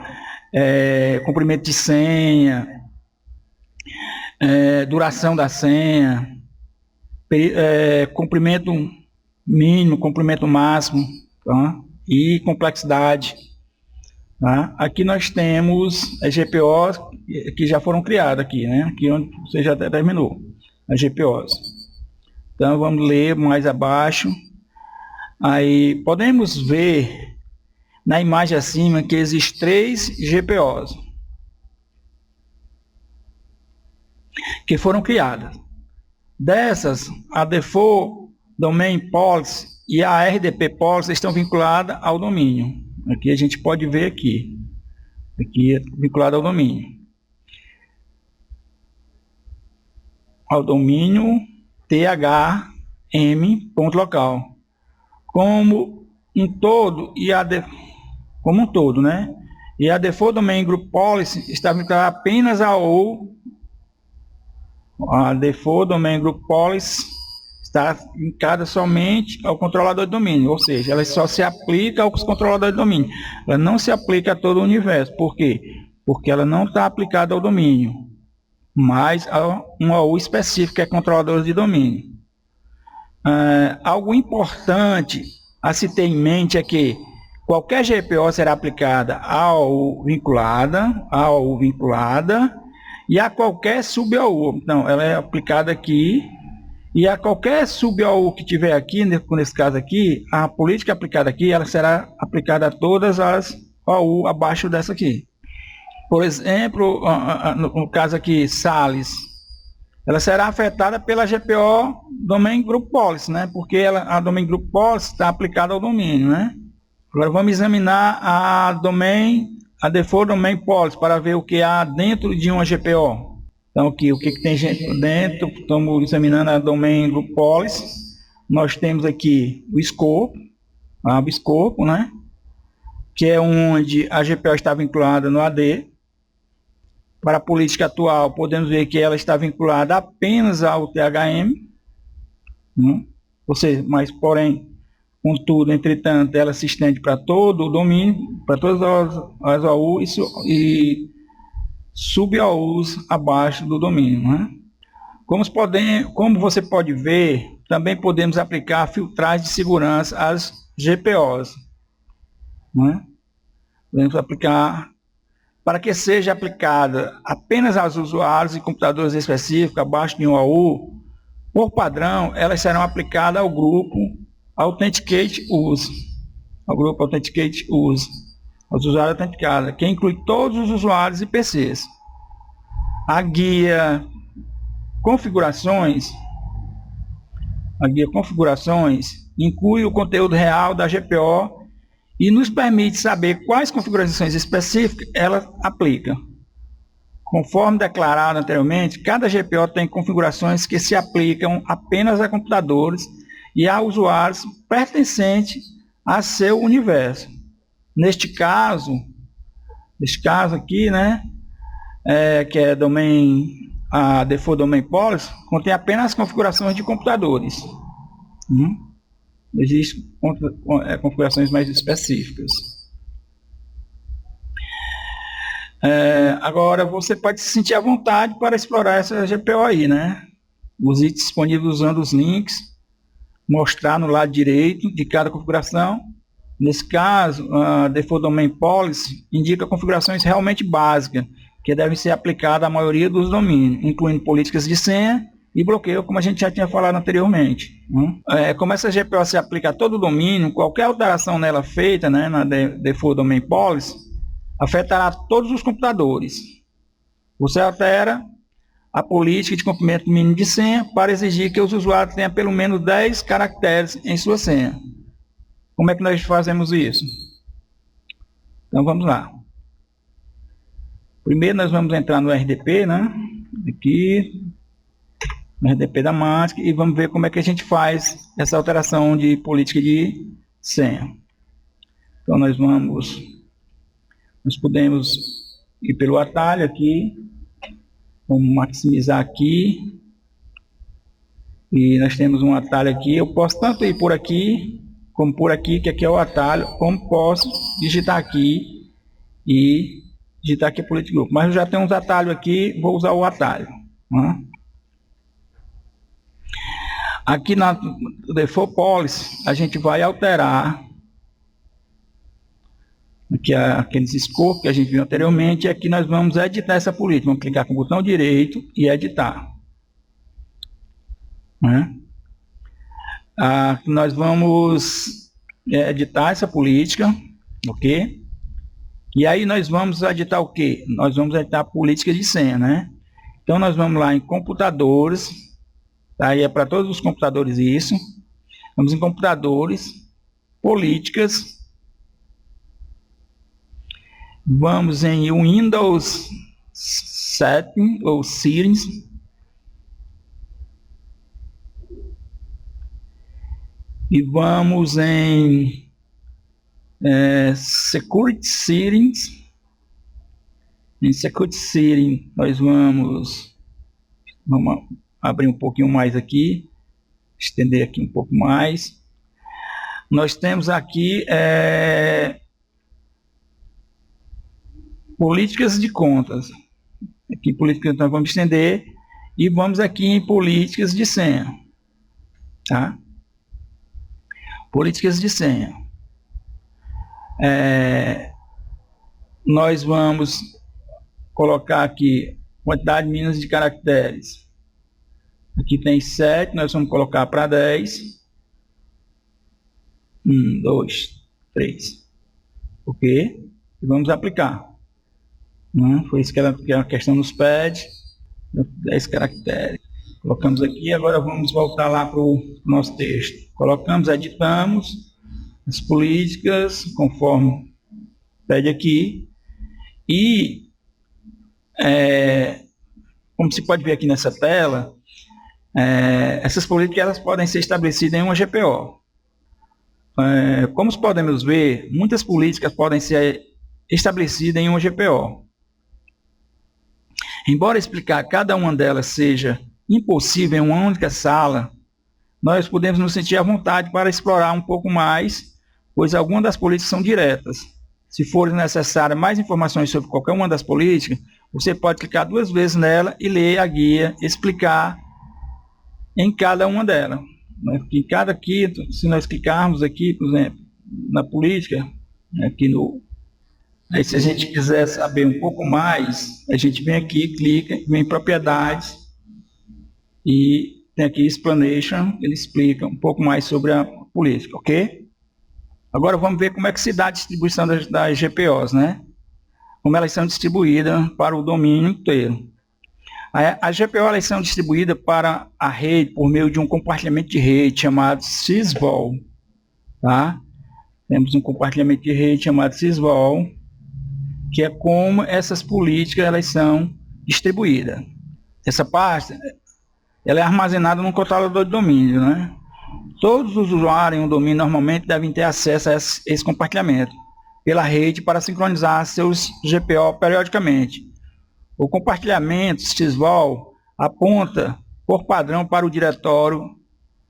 S1: comprimento de senha, duração da senha, comprimento mínimo, comprimento máximo, tá? E complexidade. Tá? Aqui nós temos as GPOs que já foram criadas aqui, né? Aqui onde você já terminou as GPOs. Então vamos ler mais abaixo. Aí podemos ver na imagem acima que existem 3 GPOs que foram criadas. Dessas, a Default Domain Policy e a RDP Policy estão vinculadas ao domínio. Aqui a gente pode ver aqui é vinculado ao domínio. Ao domínio TH ponto local. Como um todo, como um todo, né? E a Default Domain Group Policy está vinculada apenas ao a Default Domain Group Policy está linkada somente ao controlador de domínio, ou seja, ela só se aplica aos controladores de domínio. Ela não se aplica a todo o universo. Por quê? Porque ela não está aplicada ao domínio, mas a um AU específico, que é controlador de domínio. Algo importante a se ter em mente é que qualquer GPO será aplicada ao vinculada e a qualquer sub-AU. Então, ela é aplicada aqui, e a qualquer sub-AU que tiver aqui, nesse caso aqui, a política aplicada aqui, ela será aplicada a todas as AU abaixo dessa aqui. Por exemplo, no caso aqui, Sales, ela será afetada pela GPO Domain Group Policy, né? Porque a Domain Group Policy está aplicada ao domínio, né? Agora vamos examinar a Default Domain Policy para ver o que há dentro de uma GPO. Então aqui, o que tem dentro? Estamos examinando a Domain Group Policy. Nós temos aqui o escopo, né? Que é onde a GPO está vinculada no AD. Para a política atual, podemos ver que ela está vinculada apenas ao THM, né? Ou seja, mas porém, contudo, entretanto, ela se estende para todo o domínio, para todas as AU e sub-AUs abaixo do domínio, né? Como você pode ver, também podemos aplicar filtragem de segurança às GPOs, né? Podemos aplicar para que seja aplicada apenas aos usuários e computadores específicos abaixo de um AU. Por padrão, elas serão aplicadas ao grupo Authenticate Use, aos usuários autenticados, que inclui todos os usuários e PCs. A guia Configurações inclui o conteúdo real da GPO e nos permite saber quais configurações específicas ela aplica. Conforme declarado anteriormente, cada GPO tem configurações que se aplicam apenas a computadores e a usuários pertencentes a seu universo. Neste caso aqui, né, que é a Default Domain Policy, contém apenas as configurações de computadores. Existem configurações mais específicas. Agora, você pode se sentir à vontade para explorar essa GPO aí, né? Os itens disponíveis usando os links, mostrar no lado direito de cada configuração. Nesse caso, a Default Domain Policy indica configurações realmente básicas, que devem ser aplicadas à maioria dos domínios, incluindo políticas de senha e bloqueio, como a gente já tinha falado anteriormente. Como essa GPO se aplica a todo o domínio, qualquer alteração nela feita, né, na Default Domain Policy, afetará todos os computadores. Você altera a política de comprimento mínimo de senha para exigir que os usuários tenham pelo menos 10 caracteres em sua senha. Como é que nós fazemos isso? Então vamos lá. Primeiro nós vamos entrar no RDP, né? Aqui, no RDP da MASC, e vamos ver como é que a gente faz essa alteração de política de senha. Então nós podemos ir pelo atalho aqui, vamos maximizar aqui, e nós temos um atalho aqui. Eu posso tanto ir por aqui, como por aqui, que aqui é o atalho, como posso digitar aqui e digitar aqui política grupo. Mas eu já tenho uns atalhos aqui, vou usar o atalho, né? Aqui na Default Policy, a gente vai alterar aqui aqueles escopos que a gente viu anteriormente, e aqui nós vamos editar essa política. Vamos clicar com o botão direito e editar, né? Nós vamos editar essa política, ok? E aí nós vamos editar o quê? Nós vamos editar a política de senha, né? Então nós vamos lá em computadores, aí é para todos os computadores isso. Vamos em computadores, políticas, vamos em Windows Setting ou Settings. E vamos em Security Settings. Em Security Settings, nós vamos abrir um pouquinho mais aqui, estender aqui um pouco mais. Nós temos aqui políticas de contas. Aqui políticas nós vamos estender e vamos aqui em políticas de senha, tá? Políticas de senha. Nós vamos colocar aqui quantidade mínima de caracteres. Aqui tem 7, nós vamos colocar para 10. 1, 2, 3. Ok? E vamos aplicar. Foi isso que a questão nos pede. 10 caracteres. Colocamos aqui, agora vamos voltar lá para o nosso texto. Colocamos, editamos as políticas, conforme pede aqui. E, como se pode ver aqui nessa tela, essas políticas elas podem ser estabelecidas em uma GPO. Como podemos ver, muitas políticas podem ser estabelecidas em uma GPO. Embora explicar cada uma delas seja impossível em uma única sala, nós podemos nos sentir à vontade para explorar um pouco mais, pois algumas das políticas são diretas. Se forem necessárias mais informações sobre qualquer uma das políticas, você pode clicar 2 vezes nela e ler a guia, explicar em cada uma delas. Em cada aqui, se nós clicarmos aqui, por exemplo, na política, aqui aí se a gente quiser saber um pouco mais, a gente vem aqui, clica, vem em propriedades e tem aqui explanation, ele explica um pouco mais sobre a política, ok? Agora vamos ver como é que se dá a distribuição das GPOs, né? Como elas são distribuídas para o domínio inteiro. As GPO elas são distribuídas para a rede por meio de um compartilhamento de rede chamado sysvol, tá? Temos um compartilhamento de rede chamado sysvol, que é como essas políticas elas são distribuídas. Essa pasta ela é armazenada no controlador de domínio, né? Todos os usuários em um domínio normalmente devem ter acesso a esse compartilhamento pela rede para sincronizar seus GPO periodicamente. O compartilhamento sysvol aponta por padrão para o diretório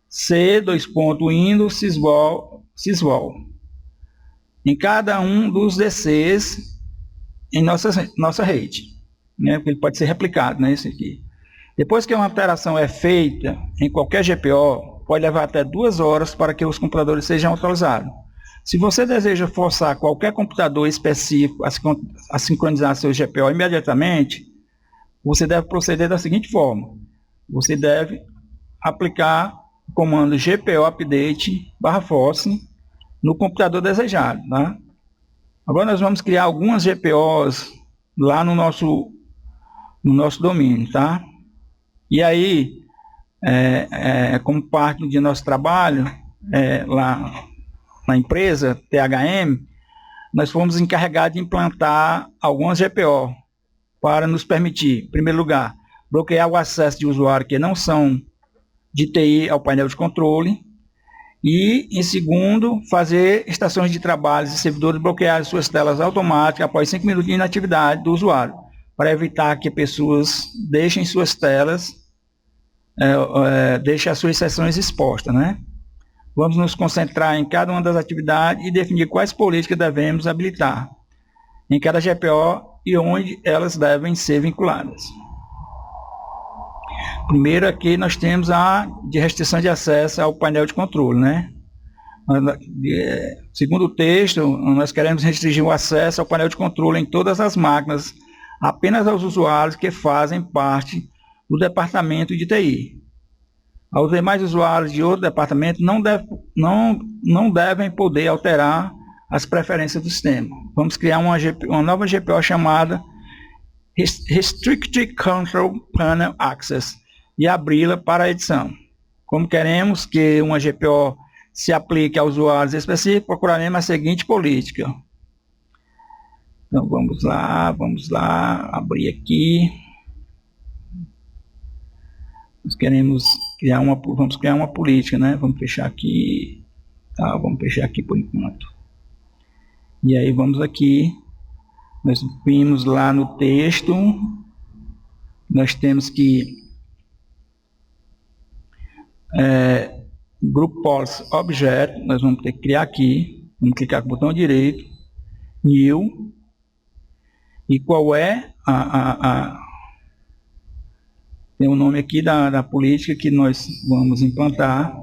S1: c:\windows sysvol em cada um dos DCs em nossa rede, né? Porque ele pode ser replicado, né? Esse aqui. Depois que uma alteração é feita em qualquer GPO, pode levar até 2 horas para que os computadores sejam atualizados. Se você deseja forçar qualquer computador específico a sincronizar seu GPO imediatamente, você deve proceder da seguinte forma. Você deve aplicar o comando GPO update/force no computador desejado, tá? Agora nós vamos criar algumas GPOs lá no nosso domínio, tá? E aí, como parte do nosso trabalho, lá na empresa THM, nós fomos encarregados de implantar algumas GPO para nos permitir, em primeiro lugar, bloquear o acesso de usuários que não são de TI ao painel de controle e, em segundo, fazer estações de trabalho e servidores bloquearem suas telas automáticas após 5 minutos de inatividade do usuário, para evitar que pessoas deixem suas telas, deixem as suas sessões expostas, né? Vamos nos concentrar em cada uma das atividades e definir quais políticas devemos habilitar em cada GPO e onde elas devem ser vinculadas. Primeiro aqui nós temos a de restrição de acesso ao painel de controle, né? Segundo o texto, nós queremos restringir o acesso ao painel de controle em todas as máquinas, apenas aos usuários que fazem parte do departamento de TI. Aos demais usuários de outro departamento não devem poder alterar as preferências do sistema. Vamos criar uma nova GPO chamada Restricted Control Panel Access e abri-la para a edição. Como queremos que uma GPO se aplique a usuários específicos, procuraremos a seguinte política. Então vamos lá, abrir aqui. Vamos criar uma política, né? Vamos fechar aqui. Tá, vamos fechar aqui por enquanto. E aí vamos aqui, nós vimos lá no texto, nós temos que Group Policy Object, nós vamos ter que criar aqui, vamos clicar com o botão direito, New, e qual é tem o nome aqui da política que nós vamos implantar,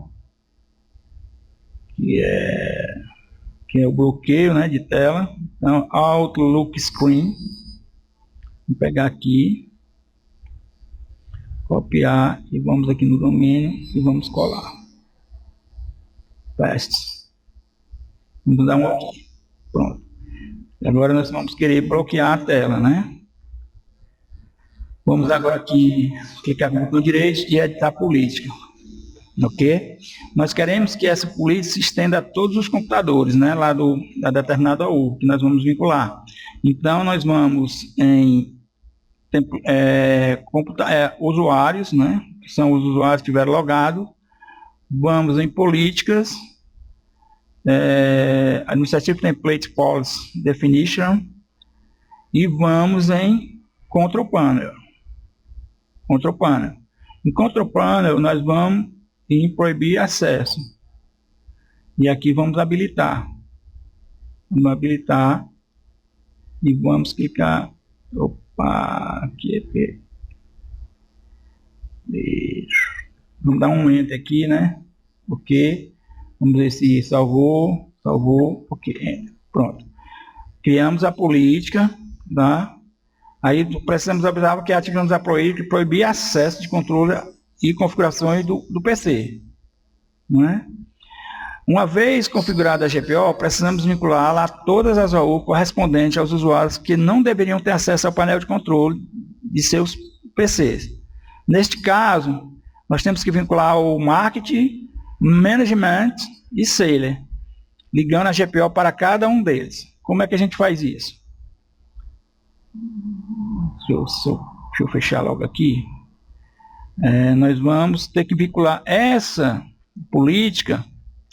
S1: que é o bloqueio, né, de tela. Então, Outlook Screen, vou pegar aqui, copiar e vamos aqui no domínio e vamos colar. Paste. Vamos dar um OK. Pronto. Agora nós vamos querer bloquear a tela, né? Vamos agora aqui clicar no botão direito e editar política. Ok? Nós queremos que essa política se estenda a todos os computadores, né? Lá da determinada AU, que nós vamos vincular. Então, nós vamos em usuários, né? Que são os usuários que tiveram logado. Vamos em políticas, Administrative Template Policy Definition, e vamos em Control Panel. Control Panel. Em Control Panel, nós vamos em proibir acesso. E aqui vamos habilitar. Vamos habilitar e vamos clicar. Opa, aqui. Vamos dar um enter aqui, né? Ok. Vamos ver se salvou. Salvou. Ok. Enter. Pronto. Criamos a política, tá? Aí precisamos avisar que ativamos a política e proibir acesso de controle e configurações do PC. Não é? Uma vez configurada a GPO, precisamos vincular lá todas as OU correspondentes aos usuários que não deveriam ter acesso ao painel de controle de seus PCs. Neste caso, nós temos que vincular o Marketing, Management e Seller, ligando a GPO para cada um deles. Como é que a gente faz isso? Deixa eu fechar logo aqui. Nós vamos ter que vincular essa política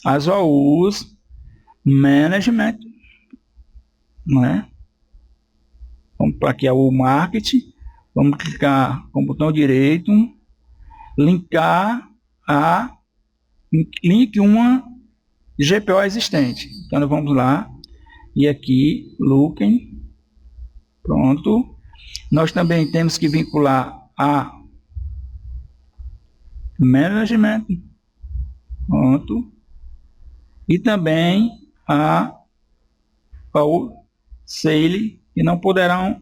S1: às OUs Management, não é? Vamos para aqui o Marketing, vamos clicar com o botão direito, linkar link uma GPO existente. Então nós vamos lá e aqui looking, pronto. Nós também temos que vincular a Management, pronto, e também a Sale, que não poderão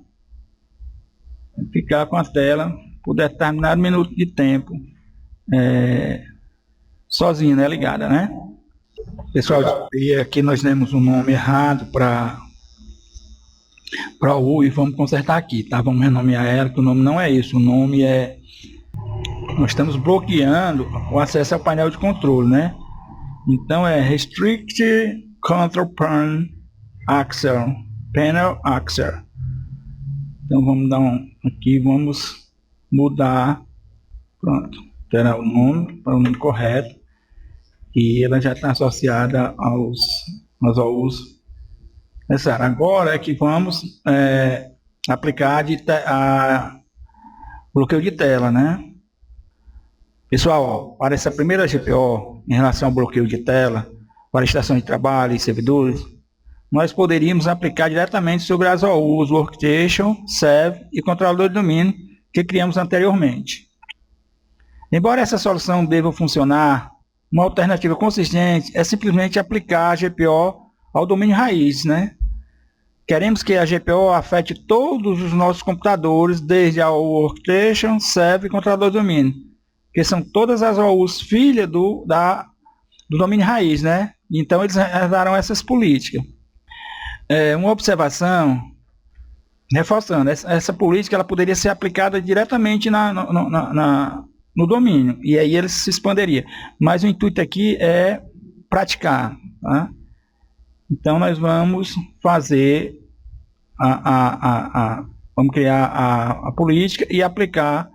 S1: ficar com a tela por determinado minuto de tempo sozinha, né, ligada, né? Pessoal, e aqui nós temos um nome errado para o e vamos consertar aqui, tá? Vamos renomear ela, que o nome não é isso, o nome é... Nós estamos bloqueando o acesso ao painel de controle, né? Então é Restrict Control Panel Access. Então vamos dar aqui, vamos mudar, pronto, terá o nome para o nome correto e ela já está associada aos OUs. Agora é que vamos aplicar bloqueio de tela, né? Pessoal, para essa primeira GPO, em relação ao bloqueio de tela, para estação de trabalho e servidores, nós poderíamos aplicar diretamente sobre as OUs, Workstation, Serve e Controlador de Domínio que criamos anteriormente. Embora essa solução deva funcionar, uma alternativa consistente é simplesmente aplicar a GPO ao domínio raiz, né? Queremos que a GPO afete todos os nossos computadores, desde a Workstation, Serve e Controlador de Domínio, que são todas as OUs filhas do domínio raiz, né? Então eles herdaram essas políticas. Uma observação, reforçando, essa política ela poderia ser aplicada diretamente no domínio, e aí ele se expandiria. Mas o intuito aqui é praticar, tá? Então nós vamos fazer vamos criar a política e aplicar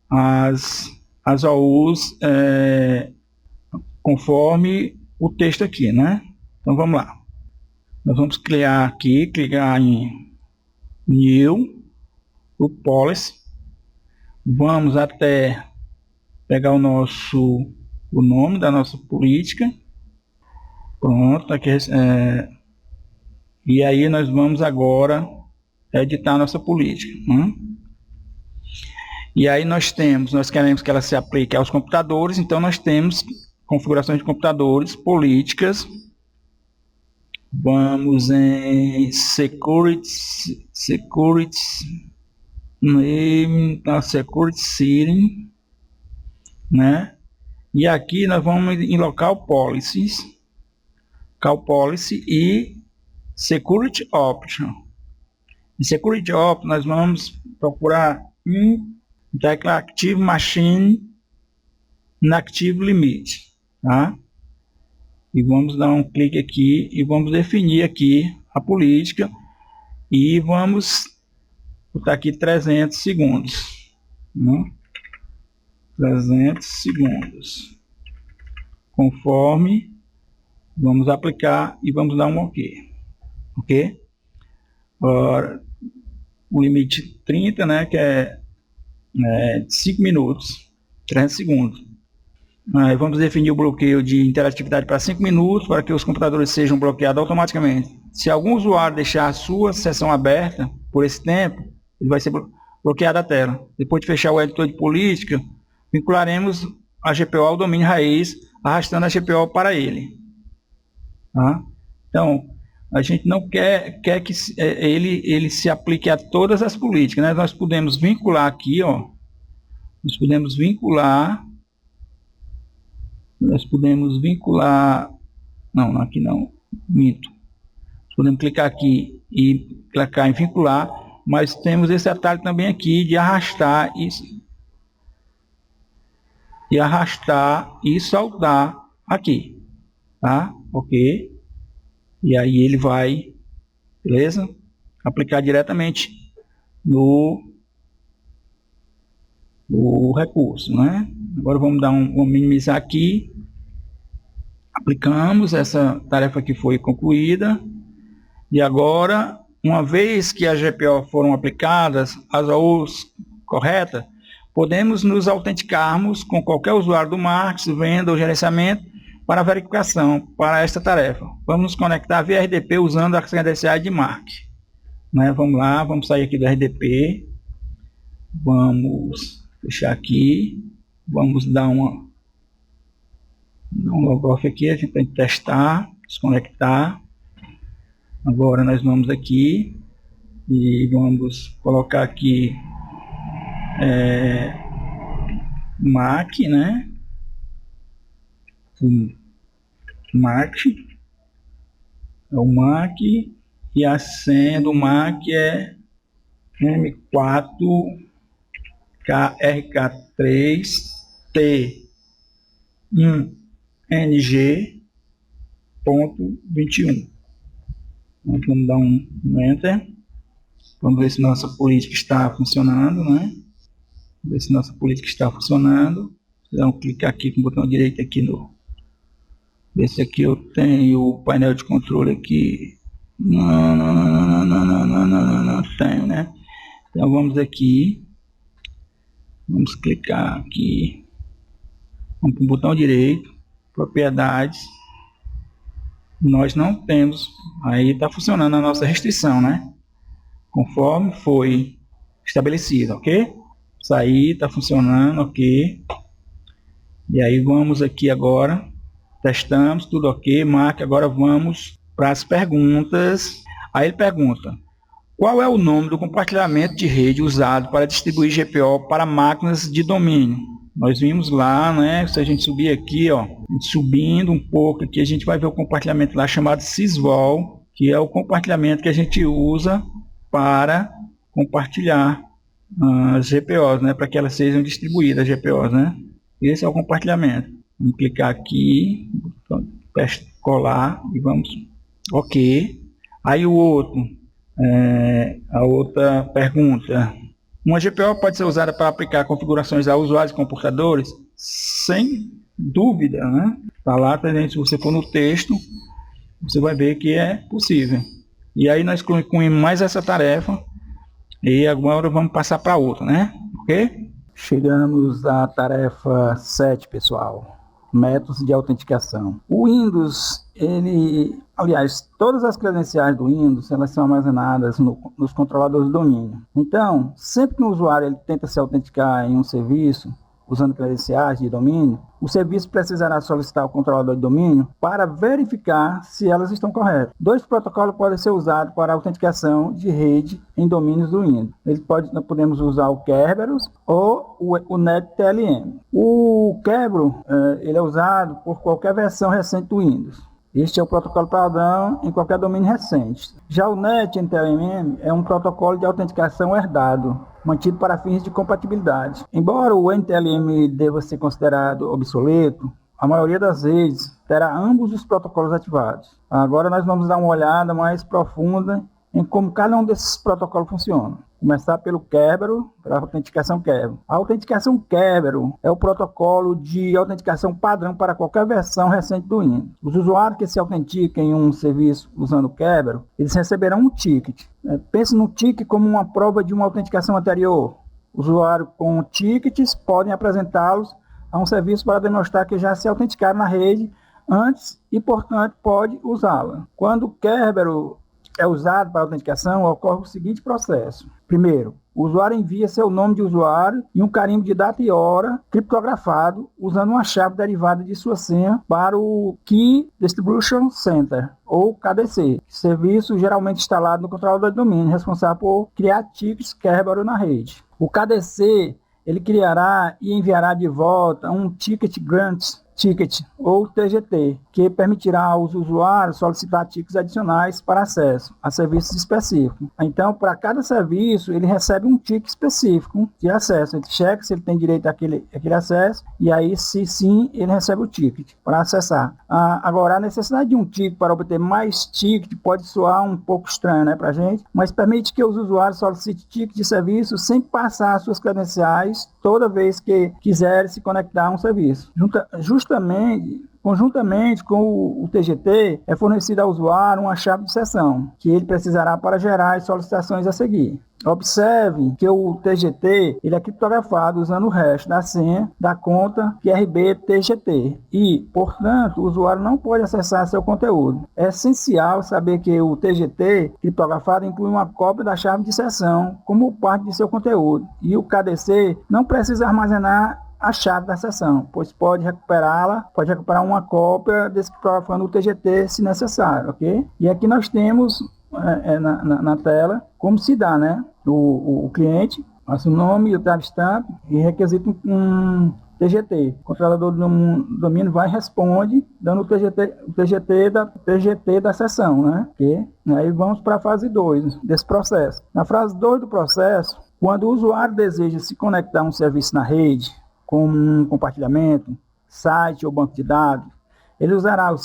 S1: as OUs conforme o texto aqui, né? Então vamos lá. Nós vamos criar aqui, clicar em New, o Policy. Vamos até pegar o nome da nossa política. Pronto, aqui e aí nós vamos agora editar a nossa política, né? E aí nós queremos que ela se aplique aos computadores, então nós temos configurações de computadores, políticas. Vamos em security name, security setting, né? E aqui nós vamos em local policies, e security option. Em security option nós vamos procurar tecla active machine na active limit, tá? E vamos dar um clique aqui e vamos definir aqui a política e vamos botar aqui 300 segundos, né? 300 segundos. Conforme vamos aplicar e vamos dar um OK. OK? Agora, o limite 30, né, que é 5 minutos, 300 segundos. Aí vamos definir o bloqueio de interatividade para 5 minutos, para que os computadores sejam bloqueados automaticamente. Se algum usuário deixar a sua sessão aberta por esse tempo, ele vai ser bloqueado a tela. Depois de fechar o editor de política, vincularemos a GPO ao domínio raiz, arrastando a GPO para ele. Tá? Então, a gente não quer que ele se aplique a todas as políticas, né? Nós podemos vincular aqui, ó. Nós podemos vincular. Não, aqui não. Minto. Podemos clicar aqui e clicar em vincular, mas temos esse atalho também aqui de arrastar isso. E arrastar e soltar aqui. Tá? OK? E aí ele vai, beleza? Aplicar diretamente no recurso, né? Agora vamos vamos minimizar aqui. Aplicamos, essa tarefa aqui foi concluída. E agora, uma vez que as GPO foram aplicadas, as AUs corretas, podemos nos autenticarmos com qualquer usuário do marketing, venda ou gerenciamento para verificação para esta tarefa. Vamos nos conectar via RDP usando as credenciais de marketing. Né? Vamos lá, vamos sair aqui do RDP. Vamos fechar aqui. Vamos dar um logoff aqui, a gente tem que testar, desconectar. Agora nós vamos aqui e vamos colocar aqui Mac, né? Mac é o Mac e a senha do Mac é M4KRK3T1NG.21. Vamos dar um Enter. Vamos ver se nossa política está funcionando, né? Ver se nossa política está funcionando. Então, clicar aqui com o botão direito aqui no... Ver se aqui eu tenho o painel de controle aqui. Não tenho, né? Então vamos aqui. Vamos clicar aqui. Vamos para o botão direito. Propriedades. Nós não temos. Aí está funcionando a nossa restrição, né? Conforme foi estabelecido, ok? Sair, está funcionando, ok. E aí vamos aqui agora. Testamos, tudo ok, Mac. Agora vamos para as perguntas. Aí ele pergunta: qual é o nome do compartilhamento de rede usado para distribuir GPO para máquinas de domínio? Nós vimos lá, né? Se a gente subir aqui, ó, subindo um pouco aqui, a gente vai ver o compartilhamento lá chamado Sysvol, que é o compartilhamento que a gente usa para compartilhar as GPOs, né? Para que elas sejam distribuídas, as GPOs, né? Esse é o compartilhamento. Vamos clicar aqui, colar e vamos, ok. Aí o outro, a outra pergunta: uma GPO pode ser usada para aplicar configurações a usuários e computadores sem dúvida, né? Tá lá, se você for no texto, você vai ver que é possível. E aí nós concluímos mais essa tarefa e agora vamos passar para outra, né? Ok? Chegamos à tarefa 7, pessoal. Métodos de autenticação. O Windows, aliás, todas as credenciais do Windows, elas são armazenadas nos controladores de domínio. Então, sempre que o usuário ele tenta se autenticar em um serviço, usando credenciais de domínio, o serviço precisará solicitar o controlador de domínio para verificar se elas estão corretas. Dois protocolos podem ser usados para a autenticação de rede em domínios do Windows. Nós podemos usar o Kerberos ou o NetTLM. O Kerberos ele é usado por qualquer versão recente do Windows. Este é o protocolo padrão em qualquer domínio recente. Já o NetTLM é um protocolo de autenticação herdado, mantido para fins de compatibilidade. Embora o NTLM deva ser considerado obsoleto, a maioria das redes terá ambos os protocolos ativados. Agora nós vamos dar uma olhada mais profunda em como cada um desses protocolos funciona. Começar pelo Kerberos, para a autenticação Kerberos. A autenticação Kerberos é o protocolo de autenticação padrão para qualquer versão recente do Windows. Os usuários que se autenticam em um serviço usando o Kerberos, eles receberão um ticket. Pense no ticket como uma prova de uma autenticação anterior. Usuários com tickets podem apresentá-los a um serviço para demonstrar que já se autenticaram na rede antes e, portanto, pode usá-la. Quando o Kerberos é usado para autenticação, ocorre o seguinte processo. Primeiro, o usuário envia seu nome de usuário e um carimbo de data e hora criptografado usando uma chave derivada de sua senha para o Key Distribution Center, ou KDC, serviço geralmente instalado no controlador de domínio, responsável por criar tickets Kerberos na rede. O KDC ele criará e enviará de volta um Ticket Grant Ticket, ou TGT, que permitirá aos usuários solicitar tickets adicionais para acesso a serviços específicos. Então, para cada serviço, ele recebe um ticket específico de acesso. Ele checa se ele tem direito àquele acesso, e aí, se sim, ele recebe o ticket para acessar. Agora, a necessidade de um ticket para obter mais ticket pode soar um pouco estranho, né, para a gente, mas permite que os usuários solicitem tickets de serviço sem passar suas credenciais toda vez que quiserem se conectar a um serviço. Conjuntamente com o TGT, é fornecida ao usuário uma chave de sessão, que ele precisará para gerar as solicitações a seguir. Observe que o TGT ele é criptografado usando o hash da senha da conta QRB TGT e, portanto, o usuário não pode acessar seu conteúdo. É essencial saber que o TGT criptografado inclui uma cópia da chave de sessão como parte de seu conteúdo e o KDC não precisa armazenar a chave da sessão, pois pode recuperar uma cópia descriptografando o TGT se necessário, ok? E aqui nós temos na tela como se dá, né? O cliente, o nome, o timestamp e requisita um TGT. O controlador do domínio vai e responde dando o TGT da sessão, né? Okay? Aí vamos para a fase 2 desse processo. Na fase 2 do processo, quando o usuário deseja se conectar a um serviço na rede, como um compartilhamento, site ou banco de dados, ele usará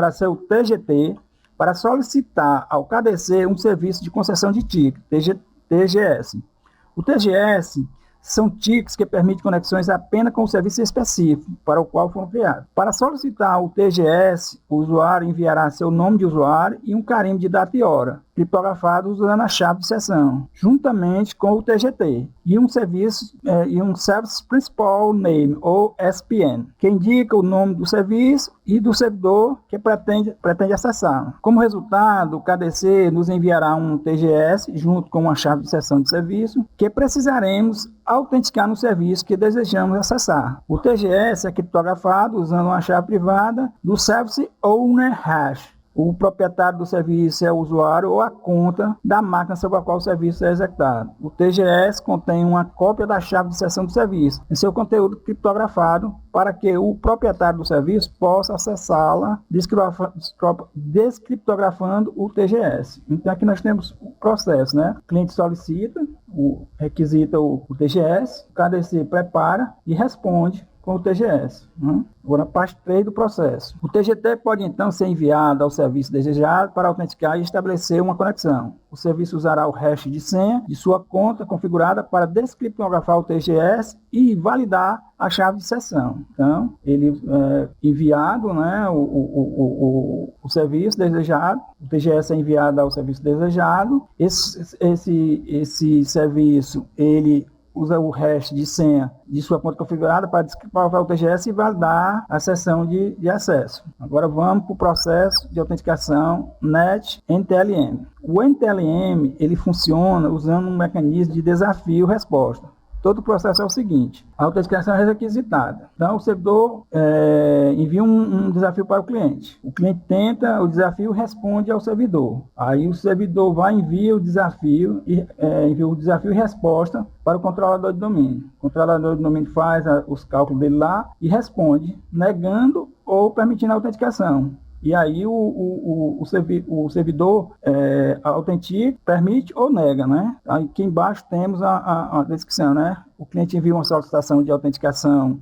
S1: seu TGT para solicitar ao KDC um serviço de concessão de ticket, TGS. O TGS são tickets que permitem conexões apenas com o serviço específico para o qual foram criados. Para solicitar o TGS, o usuário enviará seu nome de usuário e um carimbo de data e hora, criptografado usando a chave de sessão, juntamente com o TGT, e um Service Principal Name, ou SPN, que indica o nome do serviço e do servidor que pretende acessar. Como resultado, o KDC nos enviará um TGS junto com uma chave de sessão de serviço que precisaremos autenticar no serviço que desejamos acessar. O TGS é criptografado usando uma chave privada do Service Owner Hash. O proprietário do serviço é o usuário ou a conta da máquina sobre a qual o serviço é executado. O TGS contém uma cópia da chave de sessão do serviço em seu conteúdo criptografado para que o proprietário do serviço possa acessá-la descriptografando o TGS. Então aqui nós temos o processo, né? O cliente solicita, requisita o TGS, o KDC prepara e responde com o TGS. Né? Agora, a parte 3 do processo. O TGT pode, então, ser enviado ao serviço desejado para autenticar e estabelecer uma conexão. O serviço usará o hash de senha de sua conta configurada para descriptografar o TGS e validar a chave de sessão. Então, ele é enviado, né, o serviço desejado, o TGS é enviado ao serviço desejado, esse serviço, ele usa o hash de senha de sua conta configurada para descriptografar o TGS e validar a sessão de acesso. Agora vamos para o processo de autenticação NET NTLM. O NTLM ele funciona usando um mecanismo de desafio-resposta. Todo o processo é o seguinte: a autenticação é requisitada. Então, o servidor envia um desafio para o cliente. O cliente tenta o desafio e responde ao servidor. Aí o servidor vai envia o desafio e resposta para o controlador de domínio. O controlador de domínio faz os cálculos dele lá e responde, negando ou permitindo a autenticação. E aí o servidor autentica, permite ou nega, né? Aqui embaixo temos a descrição, né? O cliente envia uma solicitação de autenticação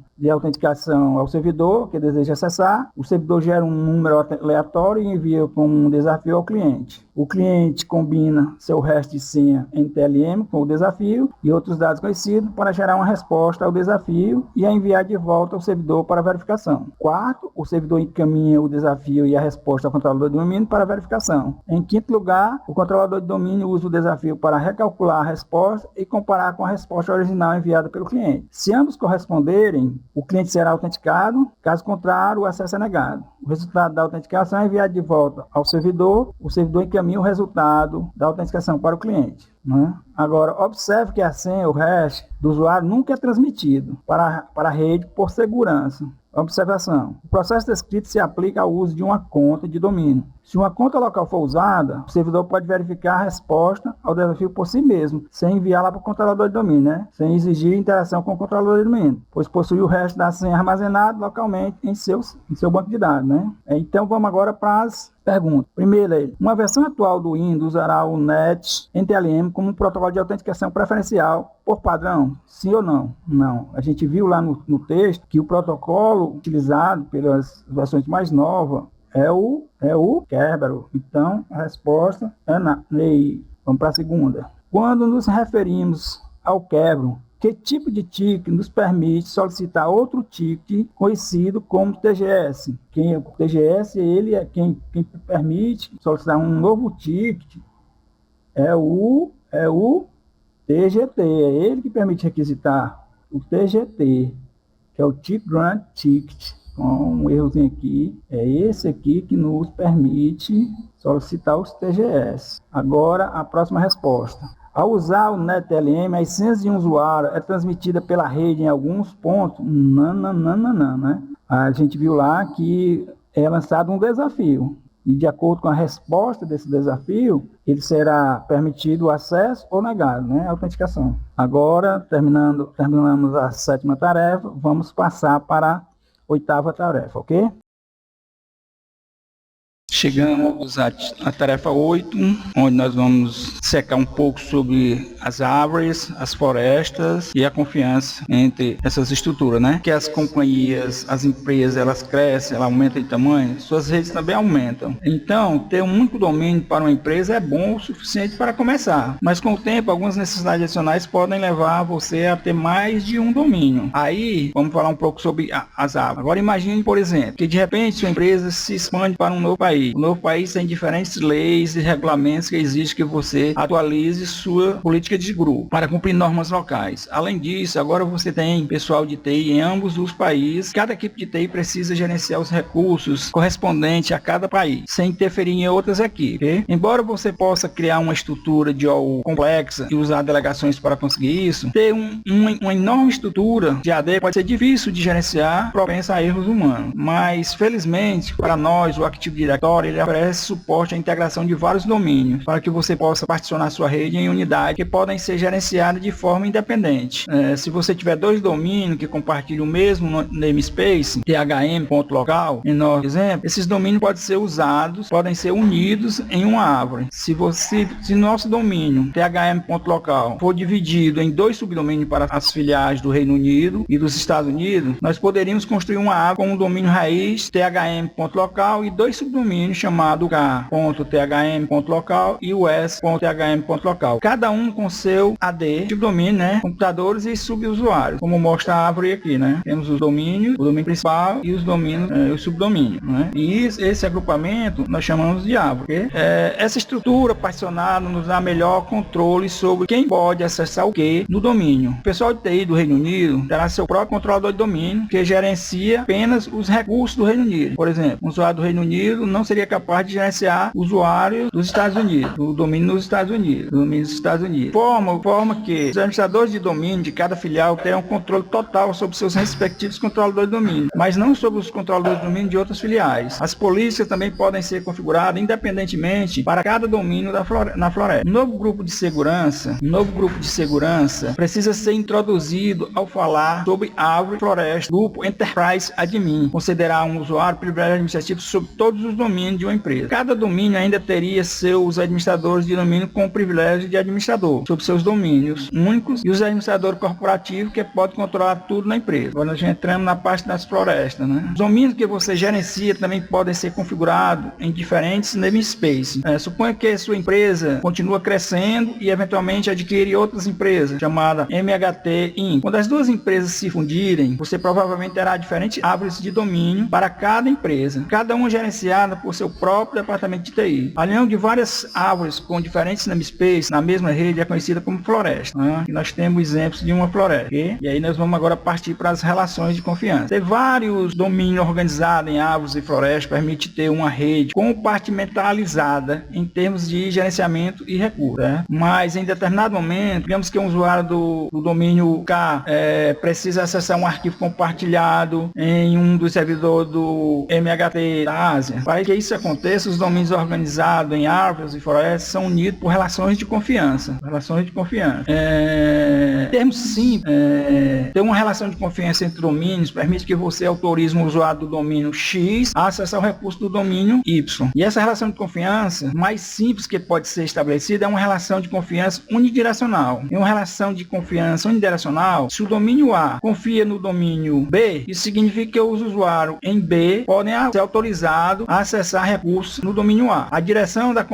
S1: ao servidor que deseja acessar. O servidor gera um número aleatório e envia como um desafio ao cliente. O cliente combina seu hash de senha NTLM com o desafio e outros dados conhecidos para gerar uma resposta ao desafio e a enviar de volta ao servidor para verificação. Quarto, o servidor encaminha o desafio e a resposta ao controlador de domínio para verificação. Em quinto lugar, o controlador de domínio usa o desafio para recalcular a resposta e comparar com a resposta original enviada pelo cliente. Se ambos corresponderem, o cliente será autenticado, caso contrário, o acesso é negado. O resultado da autenticação é enviado de volta ao servidor, o servidor encaminha o resultado da autenticação para o cliente. Né? Agora, observe que a senha, o hash do usuário nunca é transmitido para a rede por segurança. Observação: o processo descrito se aplica ao uso de uma conta de domínio. Se uma conta local for usada, o servidor pode verificar a resposta ao desafio por si mesmo, sem enviá-la para o controlador de domínio, né? Sem exigir interação com o controlador de domínio, pois possui o resto da senha armazenado localmente em seu banco de dados, né? Então vamos agora para as perguntas. Primeiro, uma versão atual do Windows usará o NET NTLM como um protocolo de autenticação preferencial por padrão? Sim ou não? Não. A gente viu lá no texto que o protocolo utilizado pelas versões mais novas é o Kerberos. Então, a resposta é lei. Vamos para a segunda. Quando nos referimos ao Kerberos, que tipo de ticket nos permite solicitar outro ticket conhecido como TGS? O TGS ele é quem permite solicitar um novo ticket. É o TGT. É ele que permite requisitar o TGT, que é o Ticket Grant Ticket. Com um errozinho aqui, é esse aqui que nos permite solicitar os TGS. Agora, a próxima resposta. Ao usar o NetLM, a licença de um usuário é transmitida pela rede em alguns pontos? Não, né? A gente viu lá que é lançado um desafio. E de acordo com a resposta desse desafio, ele será permitido o acesso ou negado, né? A autenticação. Agora, terminamos a 7ª tarefa, vamos passar para a 8ª tarefa, ok? Chegamos à tarefa 8, onde nós vamos secar um pouco sobre as árvores, as florestas e a confiança entre essas estruturas, né? Que as companhias, as empresas, elas crescem, elas aumentam de tamanho, suas redes também aumentam. Então, ter um único domínio para uma empresa é bom o suficiente para começar, mas com o tempo, algumas necessidades adicionais podem levar você a ter mais de um domínio. Aí, vamos falar um pouco sobre as árvores. Agora, imagine, por exemplo, que de repente sua empresa se expande para um novo país. O novo país tem diferentes leis e regulamentos que exigem que você atualize sua política de grupo para cumprir normas locais. Além disso, agora você tem pessoal de TI em ambos os países. Cada equipe de TI precisa gerenciar os recursos correspondentes a cada país, sem interferir em outras equipes. Okay? Embora você possa criar uma estrutura de OU complexa e usar delegações para conseguir isso, ter uma enorme estrutura de AD pode ser difícil de gerenciar, propensa a erros humanos. Mas, felizmente, para nós, o Active Directory Directory ele oferece suporte à integração de vários domínios para que você possa particionar sua rede em unidades que podem ser gerenciadas de forma independente. Se você tiver dois domínios que compartilham o mesmo namespace, thm.local, em nosso exemplo, esses domínios podem ser usados, podem ser unidos em uma árvore. Se nosso domínio thm.local for dividido em dois subdomínios para as filiais do Reino Unido e dos Estados Unidos, nós poderíamos construir uma árvore com um domínio raiz thm.local e dois subdomínios chamados k.thm.local e o s.thm.local, cada um com seu AD, subdomínio, né, computadores e subusuários, como mostra a árvore aqui, né? Temos os domínios, o domínio principal e os domínios, os subdomínios, né? E esse agrupamento nós chamamos de árvore. Okay? Essa estrutura particionada nos dá melhor controle sobre quem pode acessar o que no domínio. O pessoal de TI do Reino Unido terá seu próprio controlador de domínio que gerencia apenas os recursos do Reino Unido. Por exemplo, um usuário do Reino Unido não seria capaz de gerenciar usuários dos Estados Unidos, o domínio nos Estados Unidos, o domínio dos Estados Unidos. Forma que os administradores de domínio de cada filial terão controle total sobre seus respectivos controladores de domínio, mas não sobre os controladores de domínio de outras filiais. As polícias também podem ser configuradas independentemente para cada domínio na floresta. Um novo grupo de segurança precisa ser introduzido ao falar sobre árvore floresta. Grupo Enterprise Admin considerar um usuário privilégio administrativo sobre todos os domínios de uma empresa. Cada domínio ainda teria seus administradores de domínio com privilégio de administrador sobre seus domínios únicos e os administradores corporativos que podem controlar tudo na empresa. Agora nós já entramos na parte das florestas, né? Os domínios que você gerencia também podem ser configurados em diferentes namespaces. Suponha que a sua empresa continua crescendo e eventualmente adquire outras empresas, chamada MHT Inc. Quando as duas empresas se fundirem, você provavelmente terá diferentes árvores de domínio para cada empresa, cada uma gerenciada por seu próprio departamento de TI. A união de várias árvores com diferentes namespaces na mesma rede é conhecida como floresta. E nós temos exemplos de uma floresta. Okay? E aí nós vamos agora partir para as relações de confiança. Ter vários domínios organizados em árvores e florestas permite ter uma rede compartimentalizada em termos de gerenciamento e recursos. Mas em determinado momento, digamos que um usuário do domínio K precisa acessar um arquivo compartilhado em um dos servidores do MHT da Ásia. Para que isso aconteça, os domínios organizados em árvores e florestas são unidos por relações de confiança. Em termos simples, ter uma relação de confiança entre domínios permite que você autorize um usuário do domínio X a acessar o recurso do domínio Y. E essa relação de confiança mais simples que pode ser estabelecida é uma relação de confiança unidirecional. Em uma relação de confiança unidirecional, se o domínio A confia no domínio B, isso significa que os usuários em B podem ser autorizados a acessar recursos no domínio A. A direção da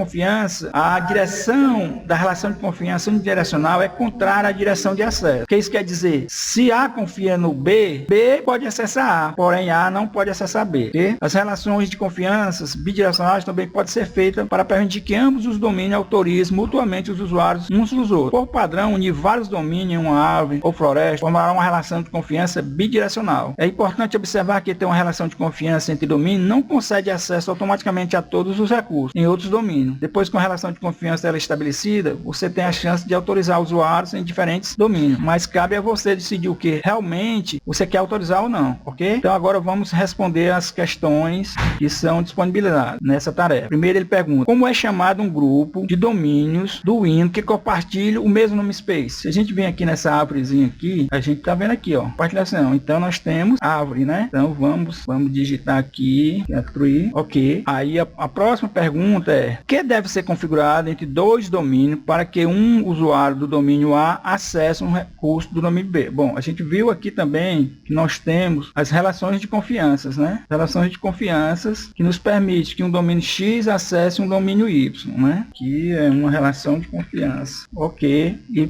S1: relação de confiança unidirecional é contrária à direção de acesso. O que isso quer dizer? Se A confia no B, B pode acessar A, porém A não pode acessar B. Okay? As relações de confiança bidirecionais também podem ser feitas para permitir que ambos os domínios autorizem mutuamente os usuários uns dos outros. Por padrão, unir vários domínios em uma árvore ou floresta formará uma relação de confiança bidirecional. É importante observar que ter uma relação de confiança entre domínios não concede acesso automaticamente a todos os recursos em outros domínios. Depois que uma relação de confiança é estabelecida, você tem a chance de autorizar usuários em diferentes domínios, mas cabe a você decidir o que realmente você quer autorizar ou não, ok? Então agora vamos responder as questões que são disponibilizadas nessa tarefa. Primeiro ele pergunta, como é chamado um grupo de domínios do Windows que compartilham o mesmo namespace? Se a gente vem aqui nessa árvorezinha aqui, a gente tá vendo aqui, ó, compartilhação. Então nós temos árvore, né? Então vamos digitar aqui, construir, ok. Aí a próxima pergunta é, o que deve ser configurado entre dois domínios para que um usuário do domínio A acesse um recurso do domínio B? Bom, a gente viu aqui também que nós temos as relações de confianças, né? Relações de confianças que nos permite que um domínio X acesse um domínio Y, né? Que é uma relação de confiança. Ok. E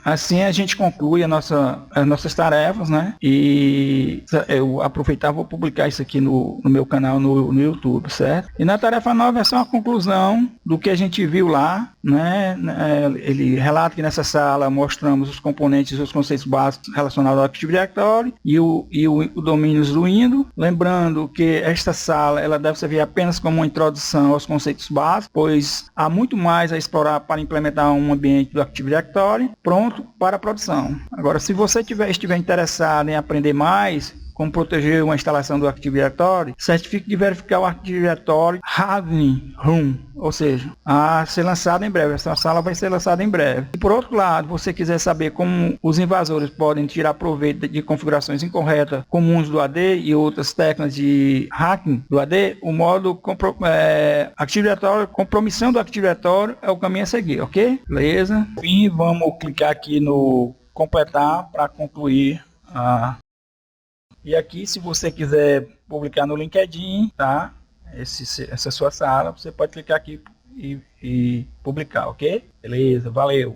S1: assim a gente conclui as nossas tarefas, né? E eu aproveitar, vou publicar isso aqui no meu canal no YouTube, certo? E na tarefa 9 é só uma conclusão do que a gente viu lá, né? Ele relata que nessa sala mostramos os componentes e os conceitos básicos relacionados ao Active Directory e o domínios do Windows. Lembrando que esta sala ela deve servir apenas como uma introdução aos conceitos básicos, pois há muito mais a explorar para implementar um ambiente do Active Directory pronto para a produção. Agora, se você estiver interessado em aprender mais, como proteger uma instalação do Active Directory, certifique de verificar o Active Directory Having Room, ou seja, a ser lançado em breve. Essa sala vai ser lançada em breve. E por outro lado, você quiser saber como os invasores podem tirar proveito de configurações incorretas comuns do AD e outras técnicas de hacking do AD, o modo Active Directory, compromissão do Active Directory é o caminho a seguir, ok? Beleza? Enfim, vamos clicar aqui no completar para concluir e aqui, se você quiser publicar no LinkedIn, tá? Essa sua sala, você pode clicar aqui e publicar, ok? Beleza, valeu!